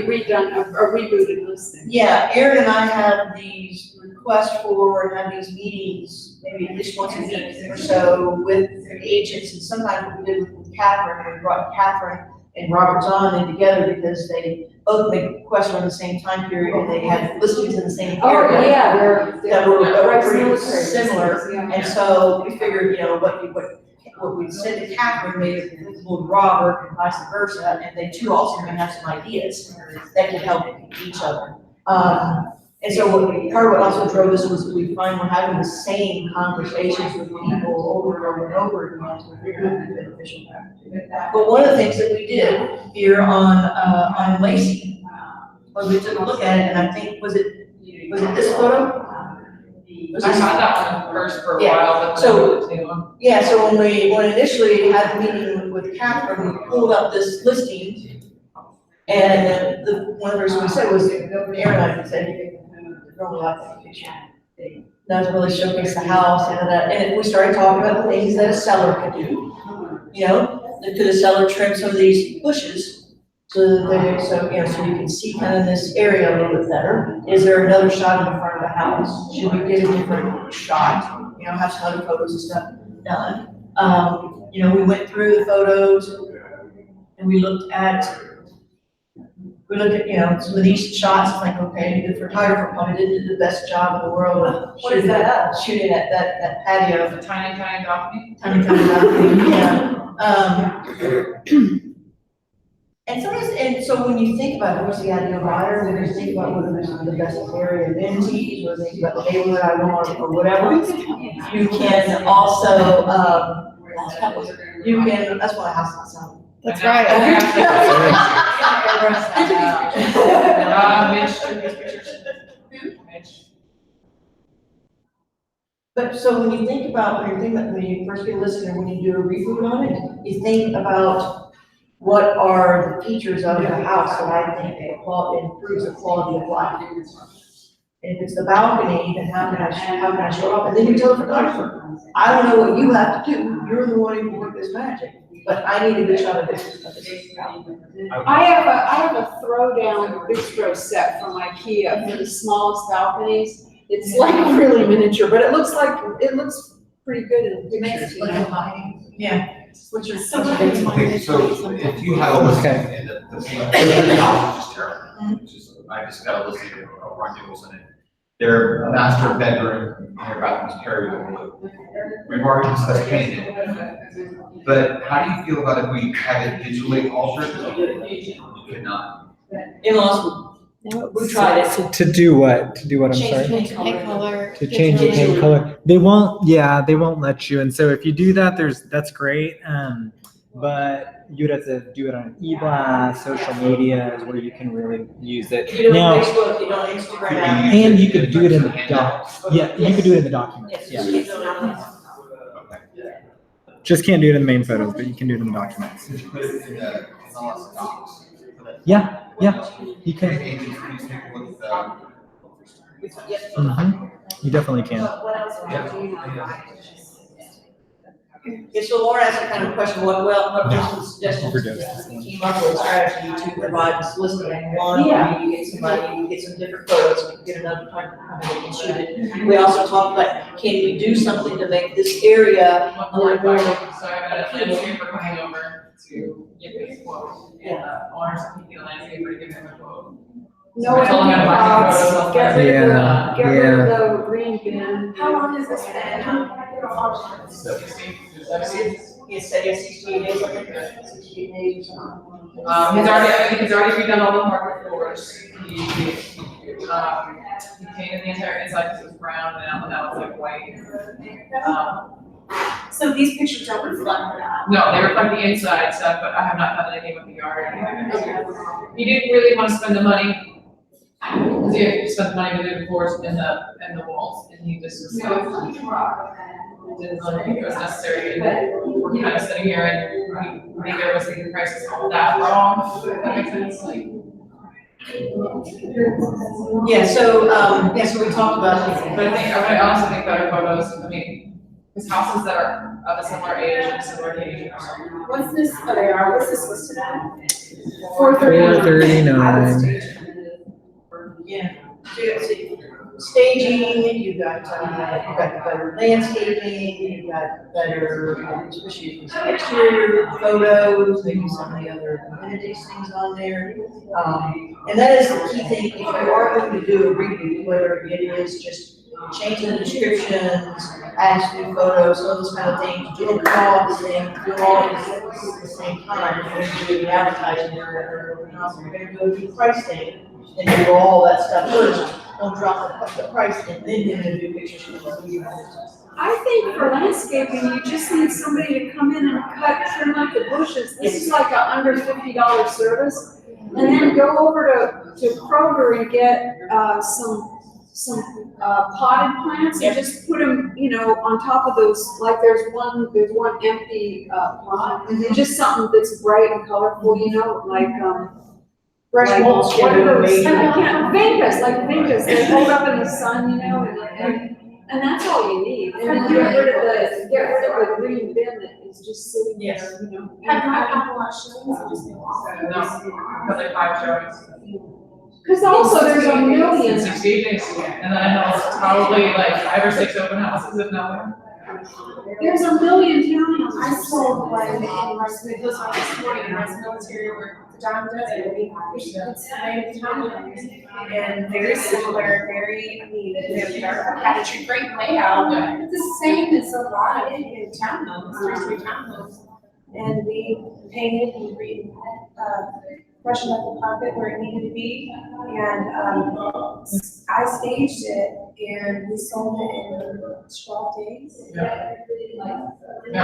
redone, a rebooted listing. Yeah, Erin and I have these requests for and have these meetings maybe at least once a week or so with agents, and sometimes what we did with Catherine, we brought Catherine and Robert Zahn in together because they both make requests around the same time period and they had listings in the same area. Oh, yeah, That were pretty military similar. yeah. And so we figured, what we said to Catherine made it applicable to Robert and vice versa, and they too also may have some ideas that can help each other. And so part of what also drove this was we find we're having the same conversations with people over and over and over again, so we figured it would be beneficial. But one of the things that we did here on Lacey was we took a look at it, and I think, was it this photo? Was I this- had that one first for a Yeah. while, but So- then the Yeah, so when we initially had the meeting with Catherine, we pulled up this listing, and one of the things we said was, Aaron and I said, really like that picture. Doesn't really showcase the house and we started talking about the things that a seller could do. Could a seller trim some of these bushes so you can see kind of this area a little bit better? Is there another shot in the front of the house? Should we get a different shot? Have some other photos and stuff done. We went through the photos and we looked at some of these shots, like, okay, the photographer probably didn't do the best job in the world of What is that? shooting at that patio. a tiny balcony. Tiny balcony, yeah. And so when you think about who's the ideal buyer, when you think about whether this is the best area of entities, or think about the neighborhood I want, or whatever, you can also, that's what a house is on. That's right. But so when you think about, when you first get a listing, or when you do a reboot on it, you think about what are the features of the house that I think improves the quality of life? And if it's the balcony, then how can I show up? And then you tell the photographer, I don't know what you have to do, you're the one who can work this magic, but I need a good shot of this. I have a throwdown bistro set from IKEA for the smallest balconies. It's like really miniature, but it looks pretty good in the pictures, you know? Yeah. Which is So what that's is- my Okay, so if you have a listing and the house is just terrible, which is, I just got a listing of renewals in it. Their master bedroom and their bathroom is terrible blue. We've already discussed painting it. But how do you feel about if we have it digitally altered? You cannot. In-laws, we tried it. To do what? To do what? I'm sorry. Change the paint color. To change the paint color. They won't let you. And so if you do that, that's great. But you'd have to do it on e-blast, social media is where you can really use it. You do it on Now, Facebook, you do it on Instagram. and you could do it in the docs. Yeah, you could do it in the documents. Yes, Yeah. you do it on- Just can't do it in the main photos, but you can do it in the documents. Since you put it in the MLS docs. Yeah, you can. And you take a look at You definitely can. What else do you Yeah, so Laura asked a kind of question, what reasonable suggestions we came up with a strategy to provide this listing? One, Yeah. you get somebody, you get some different photos, you get another photographer come in and shoot it. We also talked about, can we do something to make this area a little more? So I had a landscaper coming over to give me a quote, and owners of the landscaper to give him a quote. No I told him empty I'd like to pots, go to get rid of Yeah, get rid of the green bin. How long has this been? He said, yes, 68 days, I think, 68 days. I think he's already redone all the hardwood floors. He painted the entire inside because it was brown, and now it's like white. So these pictures don't reflect that. No, they reflect the inside stuff, but I have not done anything with the yard or anything. He didn't really want to spend the money, because he had spent the money to do the floors and the walls, and he just was like, didn't really think it was necessary, and we're kind of sitting here and neither of us think the price is all that wrong, if that makes sense, like. Yeah, so we talked about. But I also think better photos, I mean, because houses that are of a similar age and similar age. What's this, oh, they are, what's this listed at? 439. Yeah, so you got staging, you got better landscaping, you got better, especially exterior photos, maybe some of the other amenities things on there. And that is the key thing, if you are going to do a review, whether it is just changing the descriptions, adding new photos, all those kind of things, doing all the same, doing all this at the same time, you're going to do the advertising, you're going to do the price thing, and do all that stuff first, don't drop the price, and then you're gonna do pictures. I think for landscaping, you just need somebody to come in and trim up the bushes. This is like a under $50 service. And then go over to Kroger and get, some potted plants and just put them, on top of those, like there's one empty, pot. Just something that's bright and colorful, like, Fresh mulch, whatever, maybe. Vegas, they hold up in the sun, and that's all you need. And then get rid of the green bin that is just sitting there, Yes. Have you had a lot of shillings or just been lost? No, because like 5 showings. Because also there's a In million. 68 days, and then I know probably like 5 or 6 open houses if not more. There's a million townhouses. I sold one in Rice, it was on this morning in Rice Military where John does it. It's named townhomes and very similar, they're cabinetry, great layout. It's the same as a lot of townhomes, three townhomes. And we painted and freshened up the carpet where it needed to be. And I staged it and we sold it in 12 days. Yeah. I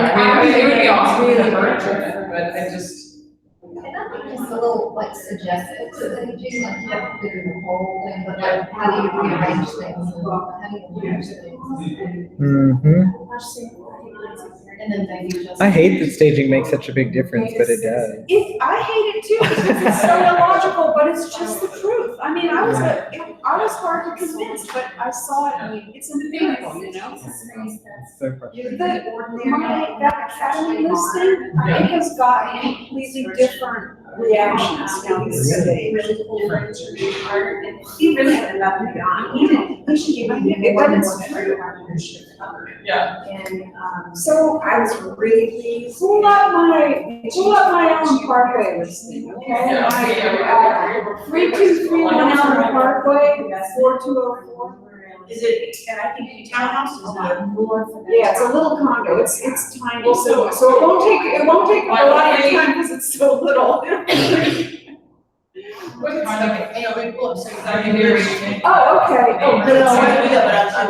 mean, it would be awesome to have furniture, but it just. And I think just a little like suggestive to the aging, like you have to do the whole thing, but like how do you rearrange things and how do you arrange things? Mm-hmm. I've seen, I think it's very And then thank you, Jessica. I hate that staging makes such a big difference, but it does. I hate it too, because it's so illogical, but it's just the truth. I mean, I was hard to convince, but I saw it, I mean, it's a miracle, you know? So frustrating. That academy listing, it has got completely different reactions down the stage. He really had nothing on. He didn't, he should give me It more than doesn't- what every partnership covered. Yeah. And, So I was really pleased. pull up my own Parkway listing, okay? Yeah. My, 3231 Elm Parkway, 4204. Is it, and I think townhouse is More for that. Yeah, it's a little condo, it's tiny, so it won't take up a lot of your time because it's so little. What is hang on, let me pull up, so I can hear you. Oh, okay, oh, No, good. no, I do that, but I'm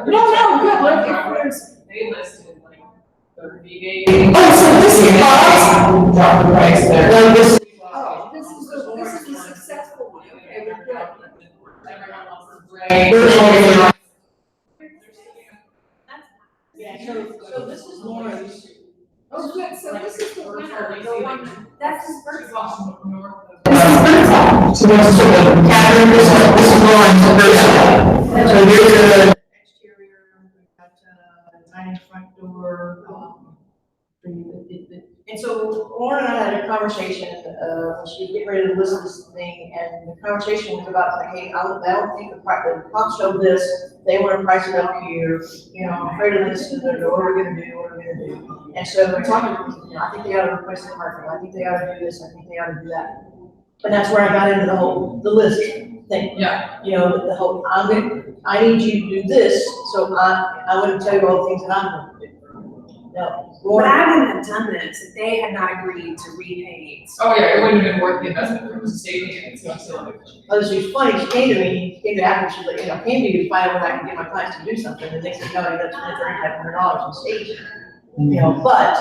No, good, look, if there's. They listed like 38. Oh, so this is Drop the price there. Oh, this is the successful one, okay, we're good. Everyone wants to break. Yeah, so this is Lauren's. Oh, good, so this is the winner, the one, That's his first It's also north of. So this is Catherine, this is Lauren, so there's Exterior, we've got, tiny front door, and so Lauren and I had a conversation, when she was getting ready to list this thing, and the conversation was about like, hey, I don't think the comp showed this, they wanna price it up here, you know, I'm afraid of this, and what are we gonna do, And so we're talking, you know, I think they ought to replace the parking, I think they ought to do this, I think they ought to do that. And that's where I got into the list thing. Yeah. You know, the whole, I need you to do this, so I'm gonna tell you all the things that I'm gonna do. No, But Lauren, I wouldn't have done this if they had not agreed to repay. Oh, yeah, it wouldn't have been worth the investment, it was a safety, and so she was funny, she came to me after, she's like, you know, came to you to find out when I can get my clients to do something, and they said, no, you got to spend $3,500 on staging. You know, but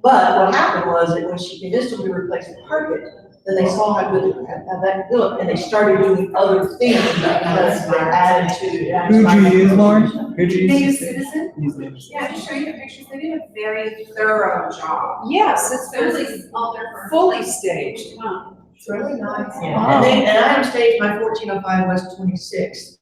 what happened was that when she convinced them to replace the carpet, then they saw how good how that looked, and they started doing other things because they added to it. Who'd you use, Lauren? Who'd you They use? use Citizen? Use names. Yeah, just show you the pictures, they did a very thorough job. Yes, it's Really, all their. fully staged, huh? It's really nice. And then, and I have staged my 1405 West 26th.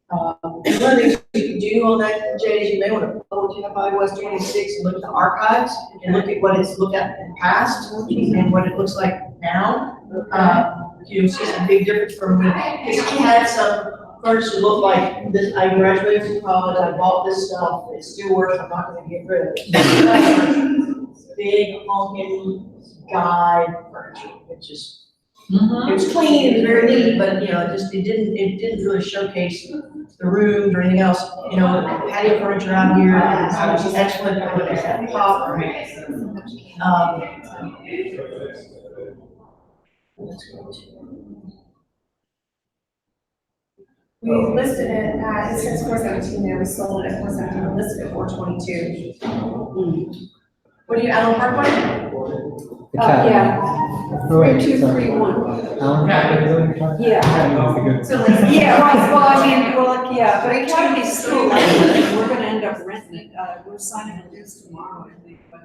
One of the things you can do on that, Jay, is you may want to pull 1405 West 26 and look at the archives and look at what it's looked at in the past and what it looks like now. You see some big difference from when, because he had some furniture that looked like this, I graduated from college, I bought this stuff, it still works, I'm not gonna get rid of it. Big honking guide furniture, which is, it was clean, it was very neat, but, you know, it didn't really showcase the rooms or anything else, you know, patio furniture out here, it's excellent, it's at the top. We listed it at, it says 417 there, we sold it at 417, we listed it at 422. What do you, Allen Parkway? The cat. Yeah, Oh, wait, 3231. Alan, Yeah. So like, Yeah, well, I mean, yeah, but Academy's still like, we're gonna end up renting it, we're signing a lease tomorrow, I think, but.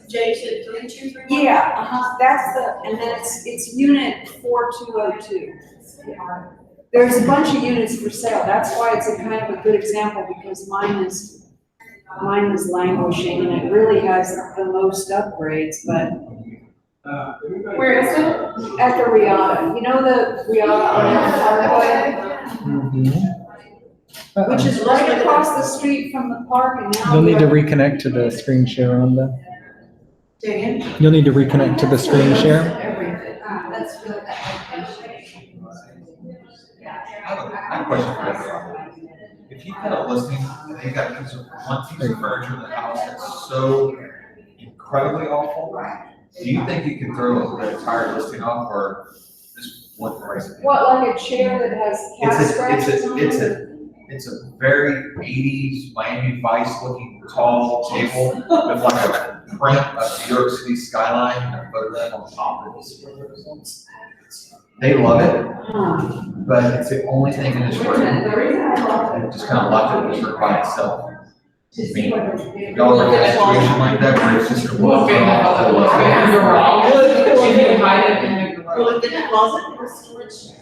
Jay said 3231? Yeah, that's and then it's unit 4202. There's a bunch of units for sale, that's why it's a kind of a good example, because mine is languishing, and it really has the most upgrades, but where is it? at the Riata, you know the Riata on Elm Parkway? Which is right across the street from the park, and now. You'll need to reconnect to the screen share on the, Say again? you'll need to reconnect to the screen share. That's really. I have a question for you. If you've got a listing, and you've got one piece of furniture in the house that's so incredibly awful, do you think you can throw the entire listing off or just one price? What, like a chair that has cat scratches on it? It's a very 80s Miami Vice looking tall table with like a print of New York City skyline and a photograph on top of it. They love it, but it's the only thing in this room. And it just kind of left it in this room by itself. Y'all like a situation like that where it's just a We'll walk fit in the closet, we'll fit in the garage. Can you hide it in the garage? Will it fit in the closet?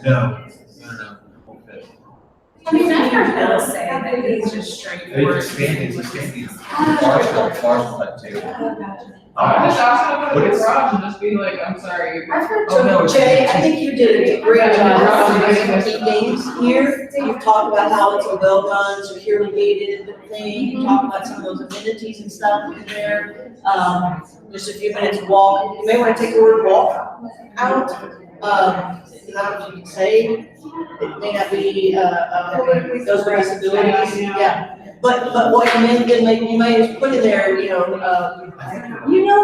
No. Won't fit. I mean, I've heard Bill say that he's just straightforward. It's expanding. Bars like too. I just asked him to put it in the garage and just be like, I'm sorry. I've heard Oh, no, Jay, I think you did a great job of bringing key things here. You talked about how it's a well-run, securely gated thing. You talked about some of those amenities and stuff in there. Just a few minutes walk. You may want to take the word walk out. I don't know if you can say, it may not be, those with disabilities, yeah. But what you may just put in there, You know,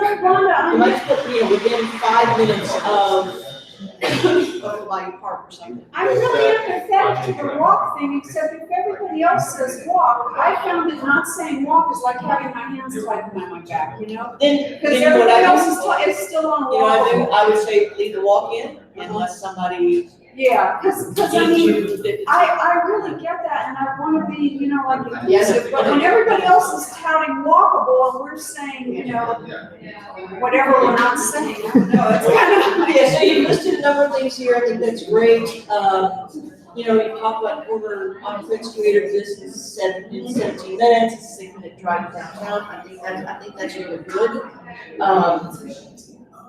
Rhonda, you might put, within 5 minutes of Bayou Park or something. I'm really empathetic to the walk thing, except if everybody else says walk, I found that not saying walk is like having my hands tied behind my back, you know? Then Because you know what everybody I else do? is still on a You know what I do? walk. I would say leave the walk in unless somebody Yeah, because I needs mean, you to. I really get that, and I want to be, you know, like Yes. inclusive, but when everybody else is touting walkable, and we're saying, you know, whatever we're not saying, I don't know, it's kind of. Yeah, so you listed a number of things here, I think that's great. You talk about corner on Prince Creator business in 17 minutes, it's a 6-minute drive downtown, I think that's really good.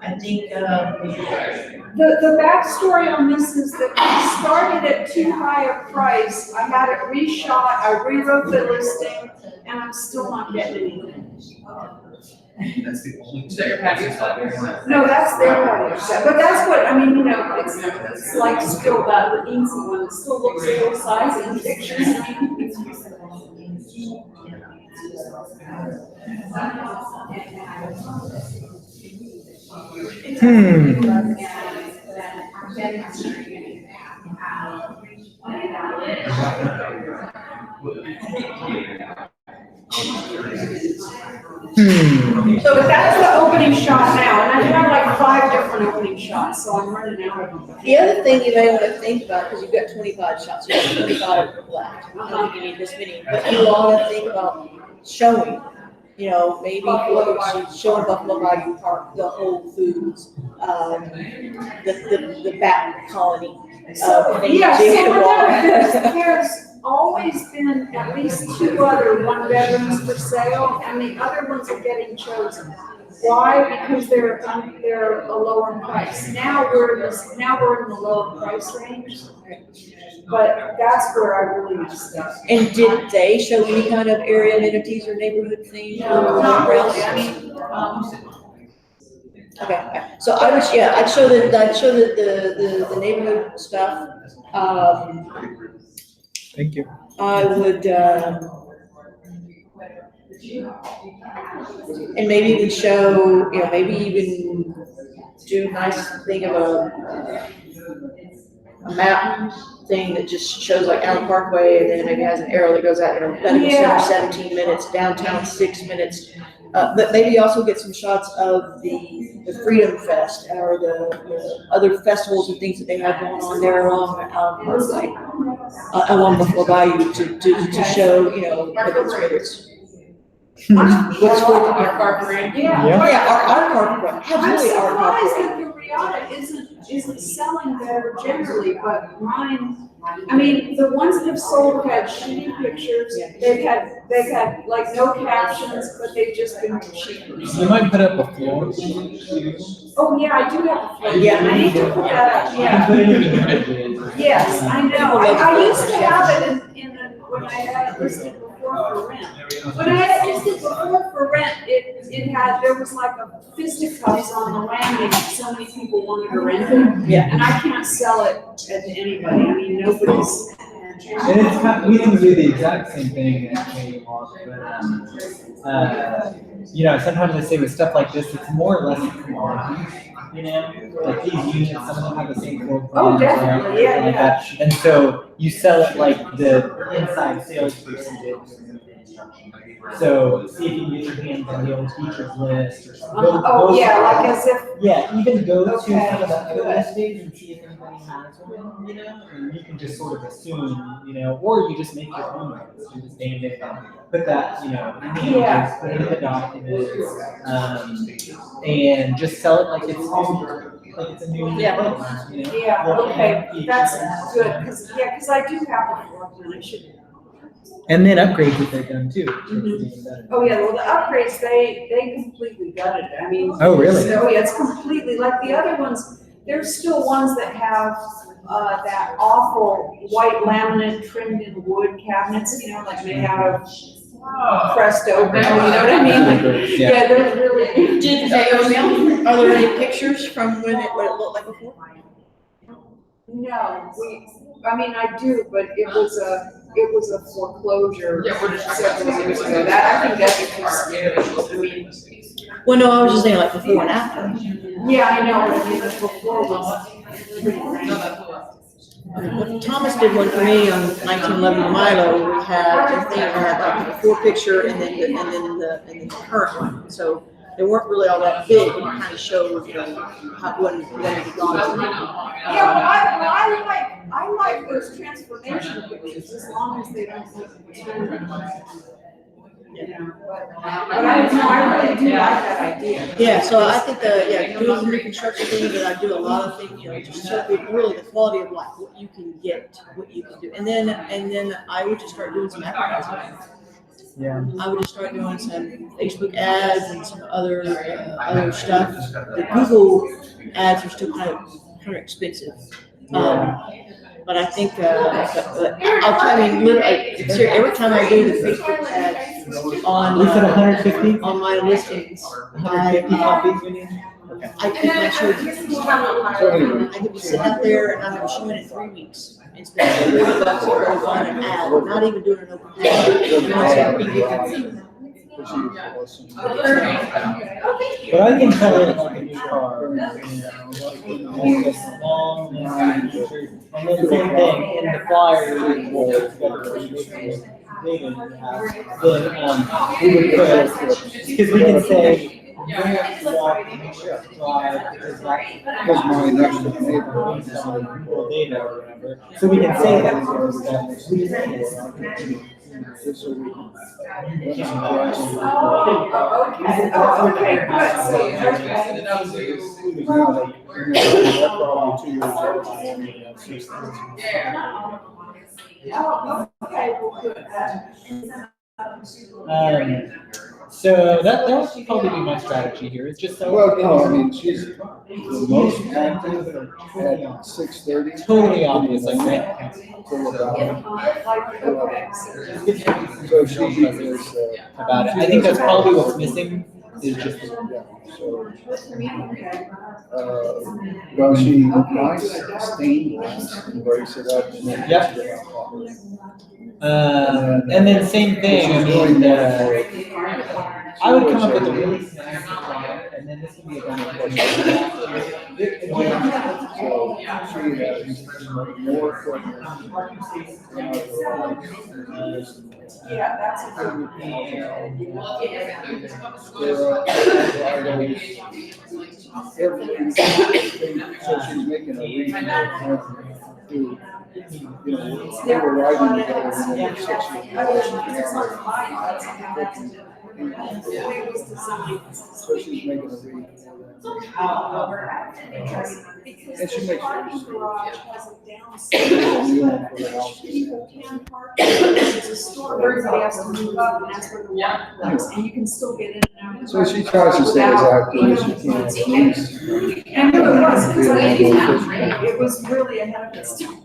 I think, The backstory on this is that we started at too high a price, I had it reshot, I rewrote the listing, and I'm still not getting anything. That's the only. Is that your patio set? No, that's their part of it, but that's what, I mean, you know, it's like still that easy one, it still looks full size in pictures. So but that's the opening shot now, and I have like 5 different opening shots, so I'm running out of them. the other thing you may want to think about, because you've got 25 shots, you have 25 left, I don't think you need this many, but you want to think about showing, maybe showing Buffalo Bayou Park, the Whole Foods, the bat colony. So, things yeah, that you so can walk. there's always been at least 2 other 1-bedrooms for sale, and the other ones are getting chosen. Why? Because they're a lower price. Now we're in the lower price range, but that's where I really messed up. And did they show any kind of area amenities or neighborhood things? No, not really, I mean, Okay, so I'd show the neighborhood stuff. Thank you. I would, and maybe we show, maybe even do a nice thing of a map thing that just shows like Allen Parkway, and then maybe has an arrow that goes out, Medical Yeah. Center 17 minutes, downtown 6 minutes. But maybe also get some shots of the Freedom Fest or the other festivals and things that they have going on there along Parkway, along Buffalo Bayou to show, whether it's what's for Our car parade. yeah. Oh, yeah, our park, I'm absolutely our park. surprised that the Riata isn't selling better generally, but mine, I mean, the ones that have sold have had shitty pictures. Yeah. They've had like no captions, but they've just been cheaper. You might put up a floor. Oh, yeah, I do have a floor. Yeah. I need to put that up, yeah. Yes, I know. I used to have it when I had it listed before for rent. When I had it listed before for rent, there was like a fisticuffs on the landing, so many people wanted to rent it. Yeah. And I can't sell it to anybody, I mean, nobody's. And it's we can do the exact same thing at Canadian Walk, but sometimes I say with stuff like this, it's more or less a commodity. Like these units, some of them have the same floor plan. Oh, definitely, yeah, like that. And so you sell it like the inside salesperson did. instruction. So see if you can get your hands on the old teacher's list or something. Oh, yeah, like as if, Yeah, even go to some Okay. of the other listings and see if anybody has one, you know, and you can just sort of assume, you know, or you just make your own ones, you just name it, put that, you know, in the Yeah. images, put it in the documents, and just sell it like it's new, like it's a new Yeah. program, you know? yeah, Look okay, at each that's one. good, cause I do have a form, and I should. And then upgrades if they're done too. which is even better. Oh, yeah, well, the upgrades, they completely gutted it, I mean. Oh, really? Oh, yeah, it's completely, like the other ones, there's still ones that have, that awful white laminate trimmed in wood cabinets, you know, like made out of pressed oak, you know what I mean? Like, yeah, they're really. Did are there any pictures from what it looked like before? No, I mean, I do, but it was a foreclosure Yeah, we're just. several years ago, that, I think that'd be too scary. Well, no, I was just saying like before and after. Yeah, I know, but I mean, the before was pretty grand. When Thomas did one for me on 1911 Milo, we had a thing, I had like the before picture and then the current one. So they weren't really all that big, but it kind of showed how, when it had gone through. Yeah, well, I like those transformation pictures as long as they don't look too. You know, but I really do like that idea. Yeah, so I think doing the reconstruction thing, but I do a lot of things, you know, just so it really the quality of life, what you can get, what you can do. And then I would just start doing some advertising. Yeah. I would just start doing some Facebook ads and some other stuff. The Google ads are still kind of expensive. But I think, I mean, literally, seriously, every time I do the Facebook ads on, We said 150? on my listings, 150 copies we need? Okay. I keep my children. I could be sitting out there and I'm gonna show it in 3 weeks. And spend $40 on an ad, not even doing an open house. But I can tell it like a new car, you know, like this long line, and then the same thing in the flyer, then we would put, because we can say, ramp, walk, drive, Because my next door neighbor is Google data or whatever, so we can say that sort of stuff. just so we can. Okay, So that would probably be my strategy here, is just so. Well, no, I mean, she's the most active at 6:30. Totally obvious, like that. So she is, About it, I think that's probably what's missing, is just. yeah, so. Well, she nice stained glass and breaks it up. And then Yep. puts it out. And then same thing, I She's doing mean, that I would come up with a really nice flyer, and then this can be a demo. So she has more equipment. yeah, that's a good. So she's making a reasonable food. You know, they were riding together when they were 6 years old. So she's making a reasonable. And she makes It's a store where everybody has to move up, and that's where the water flows, and you can still get in and out. So she tries to stay as active as she can. At least. And it was, because it was really ahead of its time,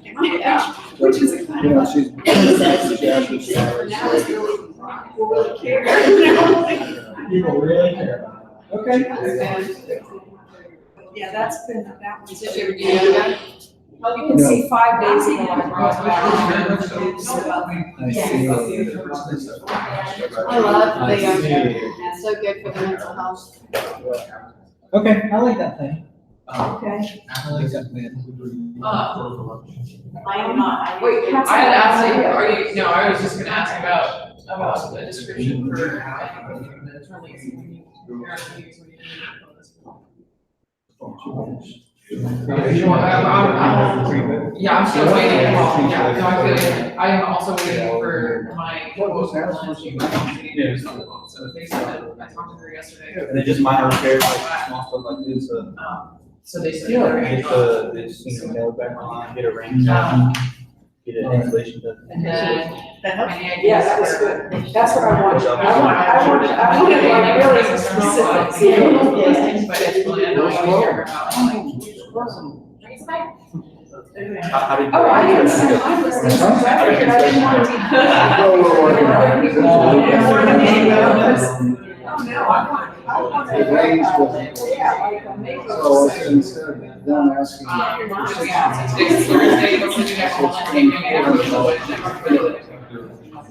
which is a kind You know, of. she's Now it's really, people really care. People really care about it. Okay. Yeah, that's been, that was. Did you ever do yoga? You can see 5 days ago. I see. I love I the, see. it's so good for the mental health. Okay, I like that plan. Okay. I like that plan. I am not. Wait, I had asked you, are you, no, I was just gonna ask about about the description for, release. Yeah, I'm still waiting, yeah, no, I'm also waiting for my. So they said that, I talked to her yesterday. And then just minor repairs, like small stuff like this, So they said. get the nail back on, get a ring down, get an insulation done. And then. Yeah, that was good. That's what I wanted. I wanted like really specific. But it's really annoying to hear about, How did? Oh, I didn't say mine was this, I didn't want to. Oh, no, I want. The range was- Yeah, like a makeover. So instead of them asking. It's Thursday, before you guys will let me know.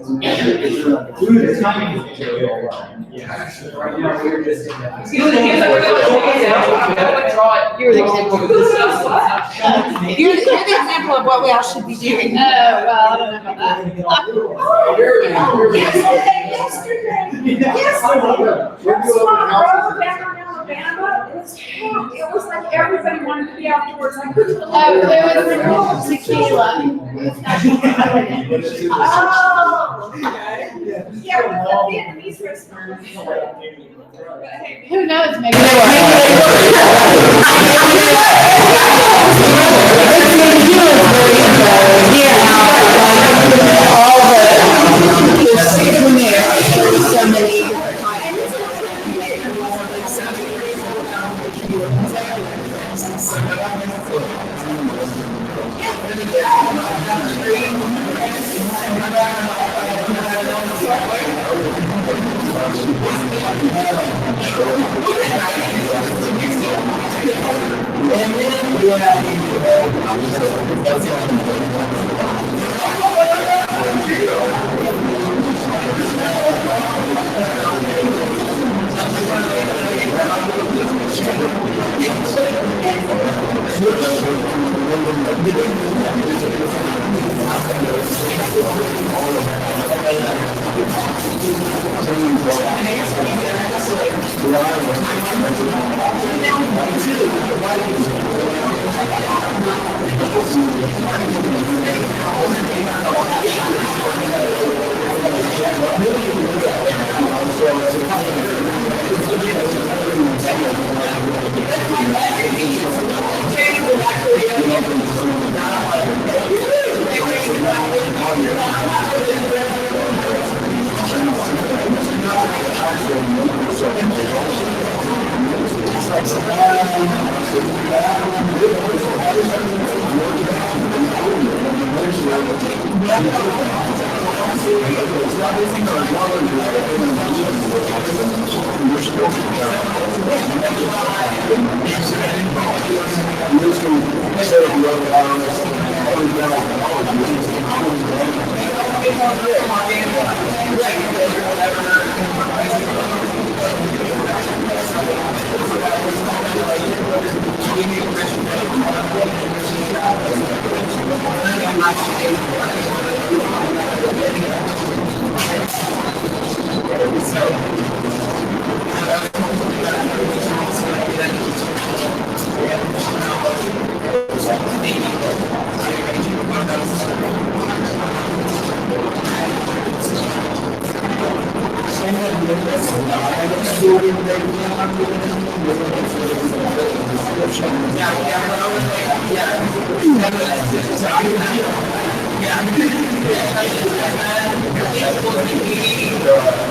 Dude, it's timing is really all right. Right now, we're just. You're the example. You're the example of what we all should be doing. Oh, well, I don't know about That's why I rode down in Alabama. It was like everybody wanted to be outdoors. I couldn't. that. Oh, it was tequila. Oh, okay. Yeah, it was the Vietnamese restaurant. Who knows, maybe. Yeah.